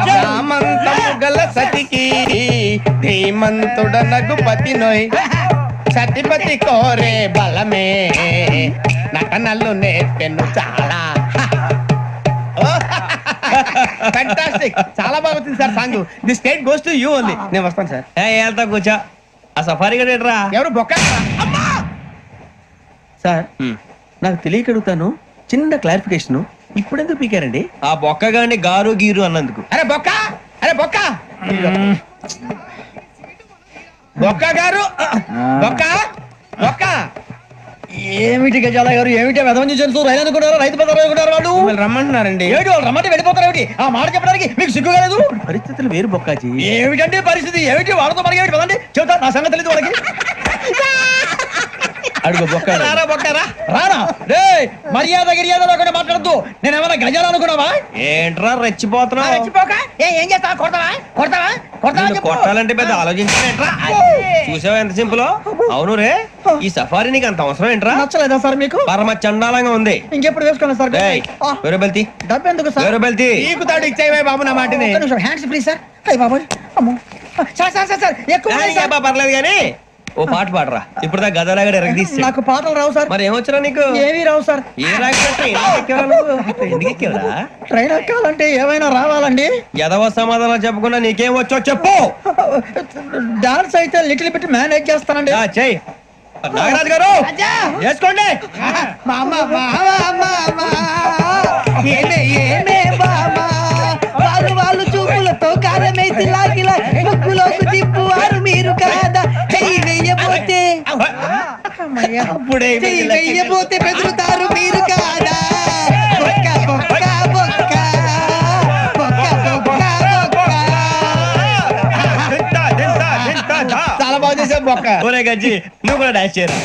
సామంతము గల సతికి ధీమంతుడనగు పతి నోయ్ సతిపతి కోరే బలమే నటనలు నేర్పెను చాలా ఫ్యాంటాస్టిక్ చాలా బాగా వచ్చింది sir song the state goes to you only నేను వస్తాను సార్ వెళ్తా కూర్చో ఆ సఫారీ గడేట్రా ఎవరు బొక్క సార్ నాకు తెలియక అడుగుతాను చిన్న క్లారిఫికేషన్ ఇప్పుడెందుకు పీకారండి ఆ బొక్క గాని గారు గీరు అన్నందుకు. అరే బొక్క అరే బొక్క బొక్క గారు బొక్క బొక్క ఏమిటి గజాల గారు ఏమిటి వెదవం చూసాను రైలు అనుకున్నారు రైతు బజార్ అనుకున్నారు వాళ్ళు మిమ్మల్ని రమ్మంటున్నారండి ఏమిటి వాళ్ళు రమ్మంటే వెళ్ళిపోతారు ఏమిటి ఆ మాట చెప్పడానికి మీకు సిగ్గు కాలేదు పరిస్థితులు వేరు బొక్కాజీ ఏమిటంటే పరిస్థితి ఏమిటి వాళ్ళతో మనకి ఏమిటి కదండి చెబుతా నా సంగతి తెలియదు వాళ్ళకి అడుగు బొక్క రారా బొక్క రా రానా రే మర్యాద గిర్యాద లేకుండా మాట్లాడద్దు నేను ఏమైనా గజాలు అనుకున్నావా ఏంట్రా రెచ్చిపోతున్నావు? రెచ్చిపోక ఏం చేస్తావా కొడతావా కొడతావా కొడతావా నిన్ను చెప్పు. కొట్టాలంటే పెద్ద ఆలోచించా. చూసావా ఎంత సింపుల్? అవును రే, ఈ సఫారీ నీకు అంత అవసరం ఏంట్రా? నచ్చలేదా సార్ మీకు పరమ చండాలంగా ఉంది. ఇంకెప్పుడు వేసుకోండి సార్ ఏయ్, వేరే బెల్తి డబ్బు ఎందుకు సార్ వేరే బెల్తి. నీకు తాడు ఇచ్చేవే బాబు నా మాటని హ్యాండ్స్ ఫ్రీ సార్ అయ్యి బాబు అమ్మో సార్ సార్ సార్ సార్ ఎక్కువ ఉన్నాయి సార్. పర్లేదు కానీ ఓ పాట పాడరా. ఇప్పుడు దా గదలాగడ ఎరగదీసి. నాకు పాటలు రావు సార్ మరి ఏమొచ్చరా నీకు? ఏమీ రావు సార్ ఏ రాకపోతే ఎందుకు ఎక్కేవరా? ట్రైన్ ఎక్కాలంటే ఏమైనా రావాలండి ఎదవ సమాధానం చెప్పకుండా నీకేం వచ్చో చెప్పు. డాన్స్ అయితే లిటిల్ బిట్ మేనేజ్ చేస్తానండి చెయ్యి నాగరాజు గారు చేసుకోండి. మా అమ్మ ఏమే ఏమే బామా వాళ్ళు వాళ్ళు చూపులతో కారమేసి లాగిలా ముక్కులోకి తిప్పువారు మీరు కాదా చెయ్యి వెయ్యబోతే చెయ్యి వెయ్యబోతే బెదురుతారు మీరు కాదా బొక్క బొక్క బొక్క బొక్క బొక్క చాలా బాగా చేసావు బొక్క. ఒరే గజ్జి నువ్వు కూడా డాన్స్ చేయరా.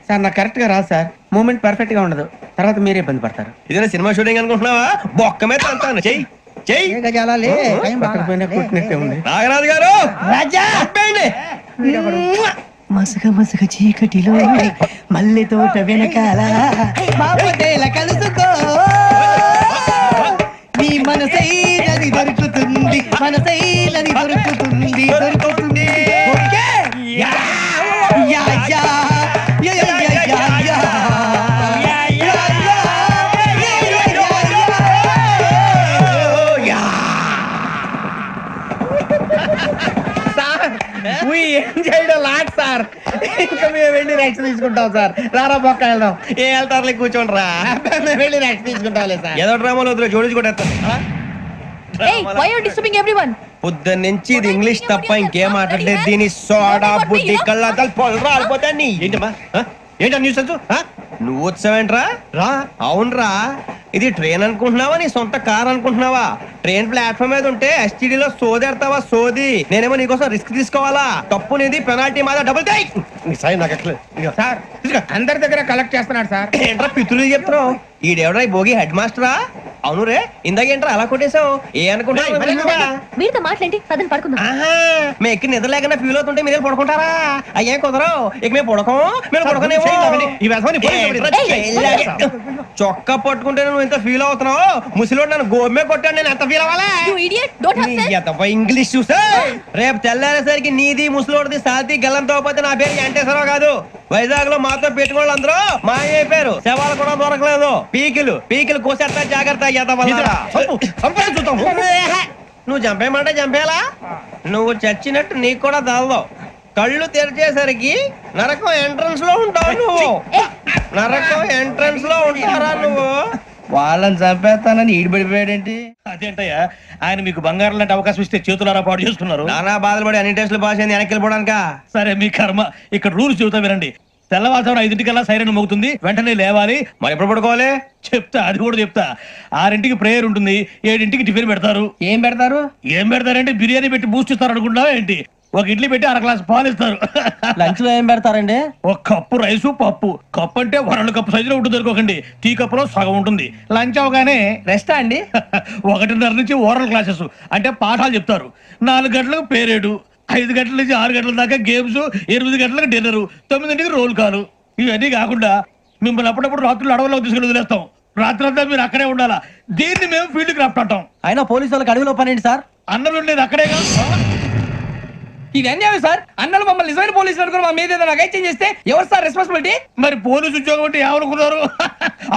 సార్ నాకు కరెక్ట్ గా రాదు సార్ మూమెంట్ పర్ఫెక్ట్ గా ఉండదు తర్వాత మీరే ఇబ్బంది పడతారు ఇదేనా సినిమా షూటింగ్ అనుకుంటున్నావా? బొక్క మీద అంటాను. చెయ్యి చెయ్యి. ఏ గజాలాలే టైం బాగా. పక్కన పోయినా కొట్టినట్టే ఉంది నాగరాజు గారు రాజా చెప్పండి. మసక మసక చీకటిలో మల్లె తోట వెనకాల బాపతేల కలుసుకో నీ మనసైనది దొరుకుతుంది మనసైనది దొరుకుతుంది దొరుకుతుంది okay? Yeah, yeah, yeah, yeah, yeah, yeah, yeah, yeah. Yeah, yeah, yeah, yeah, yeah, yeah. Sir we enjoyed a lot, sir. ఇంకా మేము వెళ్ళి రెస్ట్ తీసుకుంటాం సార్. రారా బొక్క వెళ్దాం. ఏ వెళ్తారులే కూర్చోండి రా. మేము వెళ్ళి రెస్ట్ తీసుకుంటాంలే సార్. ఏదో డ్రామాలో వద్దు జోడించుకుంటా. why are you disturbing everyone? పొద్దున్న నుంచి ఇది ఇంగ్లీష్ తప్ప ఇంకేం మాట్లాడలేదు. దీని సోడా బుద్ధి కళ్ళ పొలు రాలిపోతా నీ. ఏంటమ్మా ఏంటా న్యూస్ నువ్వు వచ్చావేంట్రా? రా. అవునరా, ఇది ట్రైన్ అనుకుంటున్నావా నీ సొంత కార్ అనుకుంటున్నావా? ట్రైన్ ప్లాట్ఫామ్ మీద ఉంటే STD లో సోదేడతావా సోది. నేనేమో నీకోసం రిస్క్ తీసుకోవాలా? తప్పు నీది, పెనాల్టీ మాదా, డబుల్ టై. సార్ అందరి దగ్గర కలెక్ట్ చేస్తున్నాడు సార్. ఏంట్రా పితులు చెప్తున్నావు? ఈడెవడ్రా ఈ భోగి హెడ్ మాస్టరా? అవును రే, ఇందాకేంట్రా అలా కొట్టేశావు? ఏ అనుకుంటా వీరితో మాట్లాడి పదని పడుకుందాం. మేము ఎక్కి నిద్ర లేకుండా ఫీల్ అవుతుంటే మీరు పడుకుంటారా? అయ్యే కుదరవు. ఇక మేము పడకం, మేము పడకనేమో. చొక్కా పట్టుకుంటే నువ్వు ఎంత ఫీల్ అవుతున్నావు? ముసలివాడు నన్ను గోమే కొట్టాడు, నేను ఎంత ఫీల్ అవ్వాలా? You idiot, don't have sense. English చూసా రేపు తెల్లారేసరికి నీది ముసలోడిది సాతి గల్లంతో పోతే నా పేరు వెంకటేశ్వరరావు కాదు. వైజాగ్ లో మాతో పెట్టుకోవాలి అందరూ మాయైపోయారు. శవాలు కూడా దొరకలేదు. పీకిలు కోసేస్తా జాగ్రత్త. నువ్వు చంపేయమంటే చంపేలా? నువ్వు చచ్చినట్టు నీకు కూడా తగదు. కళ్ళు తెరిచేసరికి నరకం ఎంట్రన్స్ లో ఉంటావు నువ్వు. నరకం ఎంట్రన్స్ లో ఉంటారా నువ్వు? వాళ్ళని చంపేస్తానని ఈడిపడిపోయాడేంటి? అదేంటయ్యా, ఆయన మీకు బంగారం లాంటి అవకాశం ఇస్తే చేతులారా పాటు చేసుకున్నారు. నానా బాధలు పడి అన్ని టెస్టులు పాస్ అయింది, వెనక్కి వెళ్ళిపోవడానికా? సరే మీ కర్మ. ఇక్కడ రూల్స్ చెబుతా వినండి. తెల్లవారుజామున 5:00కల్లా సైరన్ మోగుతుంది, వెంటనే లేవాలి. మరి ఎప్పుడు పడుకోవాలి? చెప్తా, అది కూడా చెప్తా. 6ంటికి ప్రేయర్ ఉంటుంది, 7ంటికి టిఫిన్ పెడతారు. ఏం పెడతారు? ఏం పెడతారంటే బిర్యానీ పెట్టి బూస్ట్ ఇస్తారు అనుకుంటున్నావా ఏంటి? ఒక ఇడ్లీ పెట్టి 1 గ్లాస్ పాలు ఇస్తారు. లంచ్ లో ఏం పెడతారండి? ఒక కప్పు రైసు పప్పు. కప్పు అంటే 2 కప్పు సైజులో ఉంటుంది అనుకోకండి. టీ కప్పులో సగం ఉంటుంది. లంచ్ అవగానే రెస్టా అండి? 1:30 నుంచి ఓరల్ క్లాసెస్ అంటే పాఠాలు చెప్తారు. 4 గంటలకు పేరేడు, 5 గంటల నుంచి 6 గంటల దాకా గేమ్స్, 8 గంటలకు డిన్నర్, 9ంటికి రోల్ కాలు. ఇవన్నీ కాకుండా మిమ్మల్ని అప్పుడప్పుడు రాత్రులు అడవుల్లో తీసుకుని వదిలేస్తాం. రాత్రి అంతా మీరు అక్కడే ఉండాలా. దీన్ని మేము ఫీల్డ్ క్రాఫ్ట్ అంటాం. అయినా పోలీసు వాళ్ళకి అడవిలో పని ఏంటి సార్? అన్నలు ఉండేది అక్కడే కాదు. ఇది అన్యాయం సార్. అన్నలు మమ్మల్ని నిజమైన పోలీసులు అనుకుని మా మీద ఏదైనా నగైత్యం చేస్తే ఎవరు సార్ రెస్పాన్సిబిలిటీ? మరి పోలీసు ఉద్యోగం అంటే ఏమనుకున్నారు?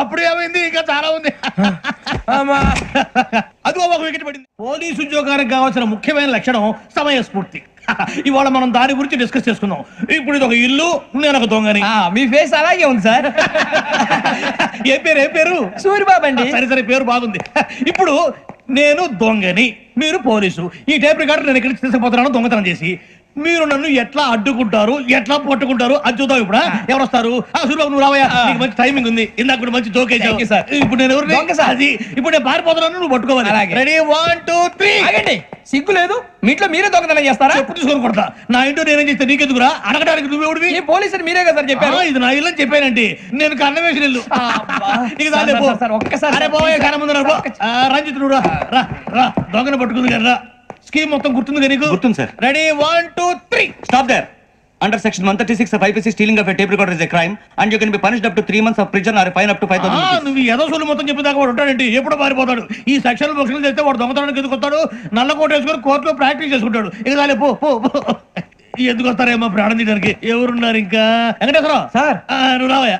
అప్పుడు ఏమైంది, ఇంకా చాలా ఉంది. అది ఒక వికెట్ పడింది. పోలీసు ఉద్యోగానికి కావాల్సిన ముఖ్యమైన లక్షణం సమయస్ఫూర్తి. ఇవాళ మనం దాని గురించి డిస్కస్ చేసుకుందాం. ఇప్పుడు ఇది ఒక ఇల్లు, నేను ఒక దొంగని. మీ ఫేస్ అలాగే ఉంది సార్. ఏ పేరు? సూరిబాబు అండి. సరే పేరు బాగుంది. ఇప్పుడు నేను దొంగని, మీరు పోలీసు. ఈ టైప్ రికార్డు నేను ఎక్కడికి తీసుకుపోతున్నాను దొంగతనం చేసి. మీరు నన్ను ఎట్లా అడ్డుకుంటారు, ఎట్లా పట్టుకుంటారు అది చూద్దాం. ఇప్పుడు ఎవరు వస్తారు? సూరిబాబు నువ్వు రావయ్యా, నీకు మంచి టైమింగ్ ఉంది. ఇందాక కూడా మంచి జోక్ వేసావు. ఇప్పుడు నేను ఎవరు? అది ఇప్పుడు నేను పారిపోతున్నాను, నువ్వు పట్టుకోవాలి. రెడీ 1 2 3. ఆగండి, సిగ్గు లేదు? మీ ఇంట్లో మీరే దొంగతనం చేస్తారా? చెప్పు తీసుకొని కొడతా. నా ఇంట్లో నేనేం చేస్తే నీకెందుకురా? అడగడానికి నువ్వెవడివి? ఈ పోలీసులు మీరే కదా సార్ చెప్పారు. ఇది నా ఇల్లు అని చెప్పానండి. నేను కన్న వేసిన ఇల్లు. నీకు దాని ఒక్కసారి అరే పోయే కన్న ముందు రంజిత్ నువ్వు రా దొంగను పట్టుకుంది కదా. స్కీమ్ మొత్తం గుర్తుంది నీకు? గుర్తుంది sir. Ready 1 2 3. Stop there. Under section 136 of IPC, stealing of a tape recorder is a crime and you can be punished up to 3 months of prison or a fine up to 5,000 rupees. నువ్వు ఏదో సొల్లు మొత్తం చెప్పేదాకా వాడు ఉంటాడండి. ఎప్పుడు పారిపోతాడు? ఈ సెక్షన్ బుక్స్లు చేస్తే వాడు దొంగతనానికి ఎందుకు వస్తాడు? నల్ల కోట వేసుకొని కోర్టులో ప్రాక్టీస్ చేసుకుంటాడు. ఇక చాలే పో. ఎందుకు వస్తారేమో ప్రాణం తీయడానికి. ఎవరున్నారు ఇంకా? వెంకటేశ్వరరావు సార్, నువ్వు రావయ్యా.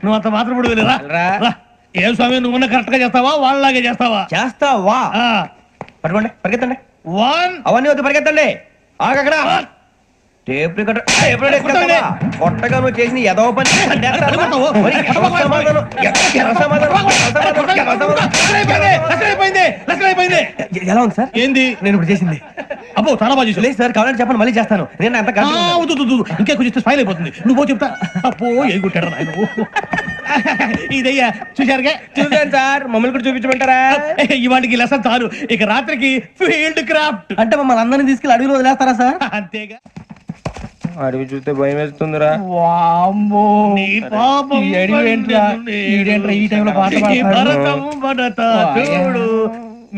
నువ్వు అంత మాత్రం ఇప్పుడు వెళ్ళి రా. ఏం స్వామి, నువ్వు కరెక్ట్ గా చేస్తావా, వాళ్ళలాగే చేస్తావా? చేస్తావా? పట్టుకోండి, పరిగెత్తండి. 1 అవన్నీ వద్దు, పరిగెత్తండి. ఆగక్కడ టేప్ రికార్డర్ కొట్టగా నువ్వు చేసిన ఎదవ పని. ఎలా ఉంది సార్? ఏంది నేను ఇప్పుడు చేసింది? అబ్బో చాలా బాగా చేసావు. లేదు సార్, కావాలంటే చెప్పండి, మళ్ళీ చేస్తాను. నేను ఎంత ఇంకా కొంచెం స్మైల్ అయిపోతుంది. నువ్వు చెప్తా. అబ్బో ఏ గుట్టాడు నాయన. ఇదయ్యా చూశారుగా? చూసాను సార్, మమ్మల్ని కూడా చూపించమంటారా? ఇవాటికి లెసన్ చాలు. ఇక రాత్రికి ఫీల్డ్ క్రాఫ్ట్. అంటే మమ్మల్ని అందరినీ తీసుకెళ్ళి అడవిలో వదిలేస్తారా సార్? అంతేగా. అడవి చూస్తే భయం వేస్తుందిరా. నీ పాపం ఈ టైంలో పాట ఈ భరతం భరత చూడు.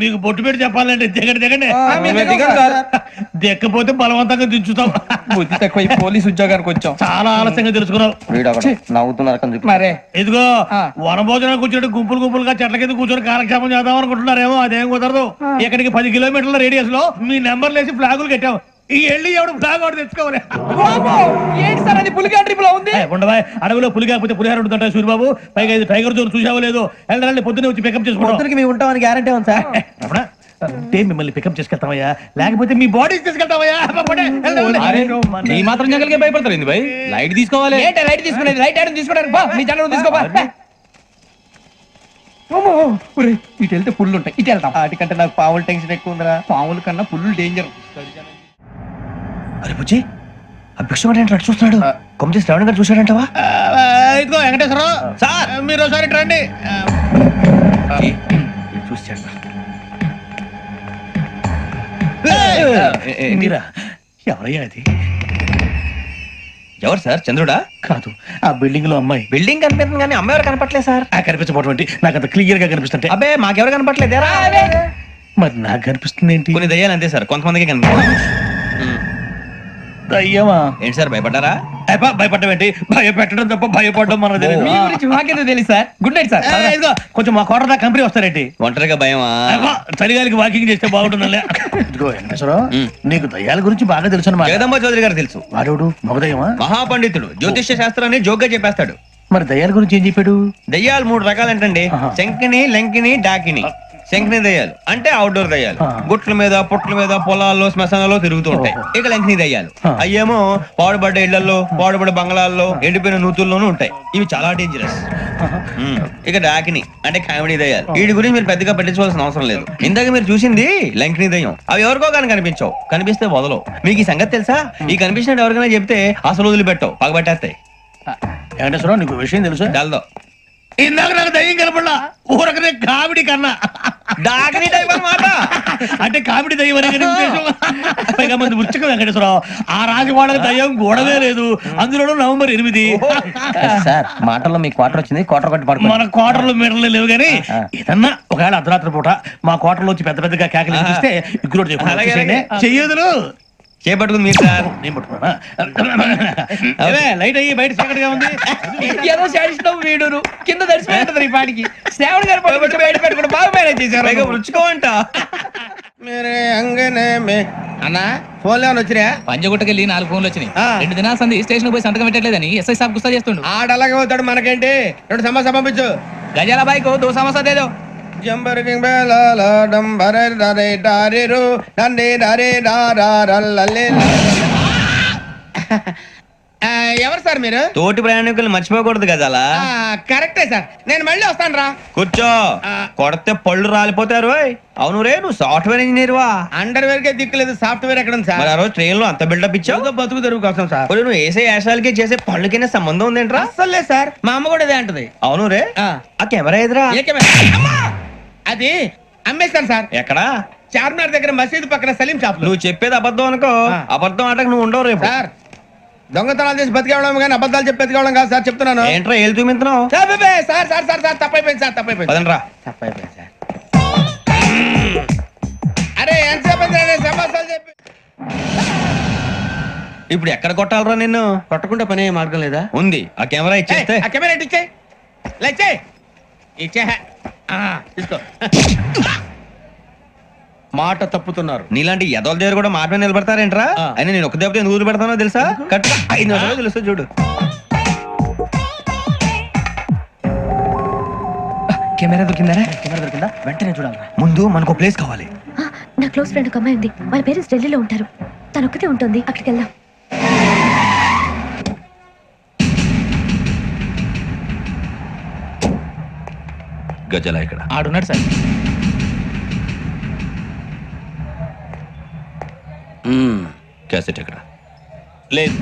మీకు బొట్టు పెట్టి చెప్పాలంటే దిగండి. దిక్కపోతే బలవంతంగా దించుతాం. బుద్ధి తక్కువ పోలీసు ఉద్యోగానికి వచ్చాం. చాలా ఆలస్యంగా తెలుసుకున్నావు. నవ్వుతున్నారు. మరే ఇదిగో వనభోజనానికి కూర్చొని గుంపులుగా చెట్ల కింద కూర్చొని కాలక్షేపం చేద్దాం అనుకుంటున్నారేమో. అదేం కుదరదు. ఇక్కడికి 10 కిలోమీటర్ల రేడియస్ లో మీ నెంబర్లు వేసి ఫ్లాగులు కట్టాం. ఈ వెళ్ళి ఎవడు ఫ్లాగ్ ఆర్డర్ తెచ్చుకోవాలి. ఏంటి సార్ అది పులిగా ట్రిప్ లో ఉంది? ఉండవా, అడవిలో పులి కాకపోతే పులిహార ఉంటుంటా సూరిబాబు. పైగా ఇది టైగర్ జోన్ చూసావో లేదో. వెళ్ళాలి, పొద్దున్నే వచ్చి పికప్ చేసుకుంటాం. మేము ఉంటామని గ్యారంటీ ఉంది సార్. అంటే మిమ్మల్ని పికప్ చేసుకెళ్తామయ్యా, లేకపోతే మీ బాడీ తీసుకెళ్తామయ్యా. ఈ మాత్రం జంగల్కే భయపడతారు భయ్. లైట్ తీసుకోవాలి. ఏంటి లైట్ తీసుకునేది? లైట్ ఆడని తీసుకోవడానికి బా, మీ జంగల్ తీసుకోబా. ఇటు వెళ్తే పుల్లు ఉంటాయి, ఇటు వెళ్తాం. వాటికంటే నాకు పావులు టెన్షన్ ఎక్కువ ఉందిరా. పాముల కన్నా పుల్లు డేంజర్. అరే బుజ్జి, ఆ భిక్షం అంటే చూస్తున్నాడు. కొమ్మ శ్రావణ్ గారు చూశాడంటవా? ఇదిగో వెంకటేశ్వరరావు సార్, మీరు ఒకసారి రండి. చూశాడు. మీరా? ఎవరయ్యా అది? ఎవరు సార్? చంద్రుడా? కాదు, ఆ బిల్డింగ్ లో అమ్మాయి. బిల్డింగ్ కనిపిస్తుంది కానీ అమ్మాయి ఎవరు కనపట్లేదు సార్. కనిపించబోటువంటి నాకు అంత క్లియర్ గా కనిపిస్తుంటే. అబ్బే మాకెవరు కనపట్లేదేరా? మరి నాకు కనిపిస్తుంది ఏంటి? కొన్ని దయ్యాలు అంతే సార్, కొంతమందికి కనిపిస్తుంది. దయ్యమా? ఏంటి సార్ భయపడ్డారా? భయపడడం ఏంటి? భయపెట్టడం తప్ప భయపడడం మనకు తెలియదు. మీ గురించి మాకేదో తెలుసు సార్. Good night sir. ఇదిగో కొంచెం మా కోట కంపెనీ వస్తారేంటి? ఒంటరిగా భయమా? చలిగాలికి వాకింగ్ చేస్తే బాగుంటుందిలే. ఇదిగో వెంకటేశ్వరరావు, నీకు దయ్యాల గురించి బాగా తెలుసు అన్నమాట. జగదంబ చౌదరి గారు తెలుసు. వాడు మగదయ్యమా? మహాపండితుడు, జ్యోతిష్య శాస్త్రాన్ని జోగ్గా చెప్పేస్తాడు. మరి దయ్యాల గురించి ఏం చెప్పాడు? దయ్యాలు 3 రకాలు ఏంటండి? శంకిని, లంకిని, డాకిని. శంకిని దయ్యాలు అంటే అవుట్డోర్ దయ్యాలు, గుట్ల మీద పుట్ల మీద పొలాల్లో శ్మశానాల్లో తిరుగుతూ ఉంటాయి. ఇక లంకిని దయ్యాలు అయ్యేమో పాడుబడ్డ ఇళ్లలో, పాడుబడ్డ బంగ్లాల్లో, ఎండిపోయిన నూతుల్లోనూ ఉంటాయి. ఇవి చాలా డేంజరస్. ఇక డాకిని అంటే కామెడీ దయ్యాలు. వీటి గురించి మీరు పెద్దగా పట్టించుకోవాల్సిన అవసరం లేదు. ఇందాక మీరు చూసింది లంకిని దయ్యం. అవి ఎవరికో కానీ కనిపించవు, కనిపిస్తే వదలవు. మీకు ఈ సంగతి తెలుసా? ఈ కనిపించినట్టు ఎవరికైనా చెప్తే అసలు వదిలిపెట్టవు, పగబట్టేస్తాయి. వెంకటేశ్వరరావు, నీకు విషయం తెలుసు? డల్దో ఇందాక నాకు దయ్యం కనపడలా, ఊరకనే కామెడీ కన్నా డాకిని టైప్ అన్నమాట. అంటే కామెడీ దయ్యం అనే ఉద్దేశం. పైగా మంది ఉచ్చక వెంకటేశ్వరరావు, ఆ రాజు వాళ్ళకి దయ్యం గోడవే లేదు. అందులోనూ నవంబర్ 8. సార్ మాటల్లో మీ క్వార్టర్ వచ్చింది, క్వార్టర్ కొట్టి పడుకో. మన క్వార్టర్లో మీటర్లు లేవు కానీ ఏదన్నా ఒకవేళ అర్ధరాత్రి పూట మా క్వార్టర్లో వచ్చి పెద్ద పెద్దగా కేకలు ఇస్తే ఇగ్గురు చెయ్యదులు చేపట్టుకుంది మీరు సార్. నేను పట్టుకున్నా. లైట్ అయ్యి బయట చీకటిగా ఉంది. ఏదో శాడిస్తాం వీడును కింద దర్శనం ఈ పాటికి. శ్రావణ్ గారు పట్టుకుంటే బయట పెట్టుకుంటే బాగా మేనేజ్ చేశారు. రుచుకోవంట. మేరే అంగనే మే అన్నా ఫోన్లో వచ్చినా పంజగుట్టకెళ్ళి 4 ఫోన్లు వచ్చినాయి. 2 దినాల సంది స్టేషన్ పోయి సంతకం పెట్టలేదని ఎస్ఐ సాబ్ గుస్తా చేస్తుండు. ఆడలాగే పోతాడు మనకేంటి 2 సమస్య పంపించు. గజాల బైక్ 2 సమస్య దేదో. జంబరకింగ్ బేలాల డంబరే డరే డారిరు నందే డరే డారల్లలే. ఎవరు సార్ మీరు? తోటి ప్రయాణికులు మర్చిపోకూడదు గజాల. కరెక్టే సార్, నేను మళ్ళీ వస్తాను రా. కూర్చో, కొడితే పళ్ళు రాలిపోతారు. అవును రే, నువ్వు సాఫ్ట్వేర్ ఇంజనీర్ వా? అండర్వేర్ కే దిక్కులేదు, సాఫ్ట్వేర్ ఎక్కడ ఉంది సార్? మరి ఆ రోజు ట్రైన్ లో అంత బిల్డప్ ఇచ్చావు. బతుకు తెరువు కోసం సార్. ఒరేయ్, నువ్వు వేసే యాశాలకి చేసే పళ్ళకైనా సంబంధం ఉందేంట్రా? అస్సలు లేదు సార్, మా అమ్మ కూడా ఇదే అంటది. అవును రే, ఆ కెమెరా ఎదురా? ఏ కెమెరా? అమ్మా! అది అమ్మేస్తాను సార్. ఎక్కడా? చార్మినార్ దగ్గర మసీదు పక్కన సలీం షాప్ లో. నువ్వు చెప్పేది అబద్ధం అనుకో. అబద్ధం ఆటకు నువ్వు ఉండవు రేపు. సార్, దొంగతనాలు చేసి బతికేవడం కానీ అబద్ధాలు చెప్పి బతికేవడం కాదు సార్, చెప్తున్నాను. ఏంట్రా ఏళ్ళు చూపించినావు? Sir sir sir sir sir తప్పైపోయింది సార్, తప్పైపోయింది. పదండ్రా. తప్పైపోయింది సార్. అరే ఎంతసేపు సమాసాలు చెప్పి ఇప్పుడు ఎక్కడ కొట్టాలరా నిన్ను? కొట్టకుండా పనే మార్గం లేదా? ఉంది, ఆ కెమెరా ఇచ్చేస్తే. ఆ కెమెరా ఇటు ఇచ్చేయ్. ఇలా ఇచ్చేయ్. ఇచ్చే తీసుకో. మాట తప్పుతున్నారు. నీలాంటి ఎదల దగ్గర కూడా మాట మీద నిలబడతారేంట్రా? అయినా నేను ఒక దెబ్బతో ఎందుకు పెడతానో తెలుసా? కట్ 5 నిమిషాలు తెలుసు చూడు. కెమెరా దొరికిందా? వెంటనే చూడాలి. ముందు మనకు ప్లేస్ కావాలి. నా క్లోజ్ ఫ్రెండ్ ఒక అమ్మాయి ఉంది. వాళ్ళ పేరెంట్స్ ఢిల్లీలో ఉంటారు. తను ఒక్కతే ఉంటుంది. అక్కడికి వెళ్దాం. గజల ఇక్కడ ఆడున్నాడు సార్. క్యాసెట్ ఎక్కడ? లేదు.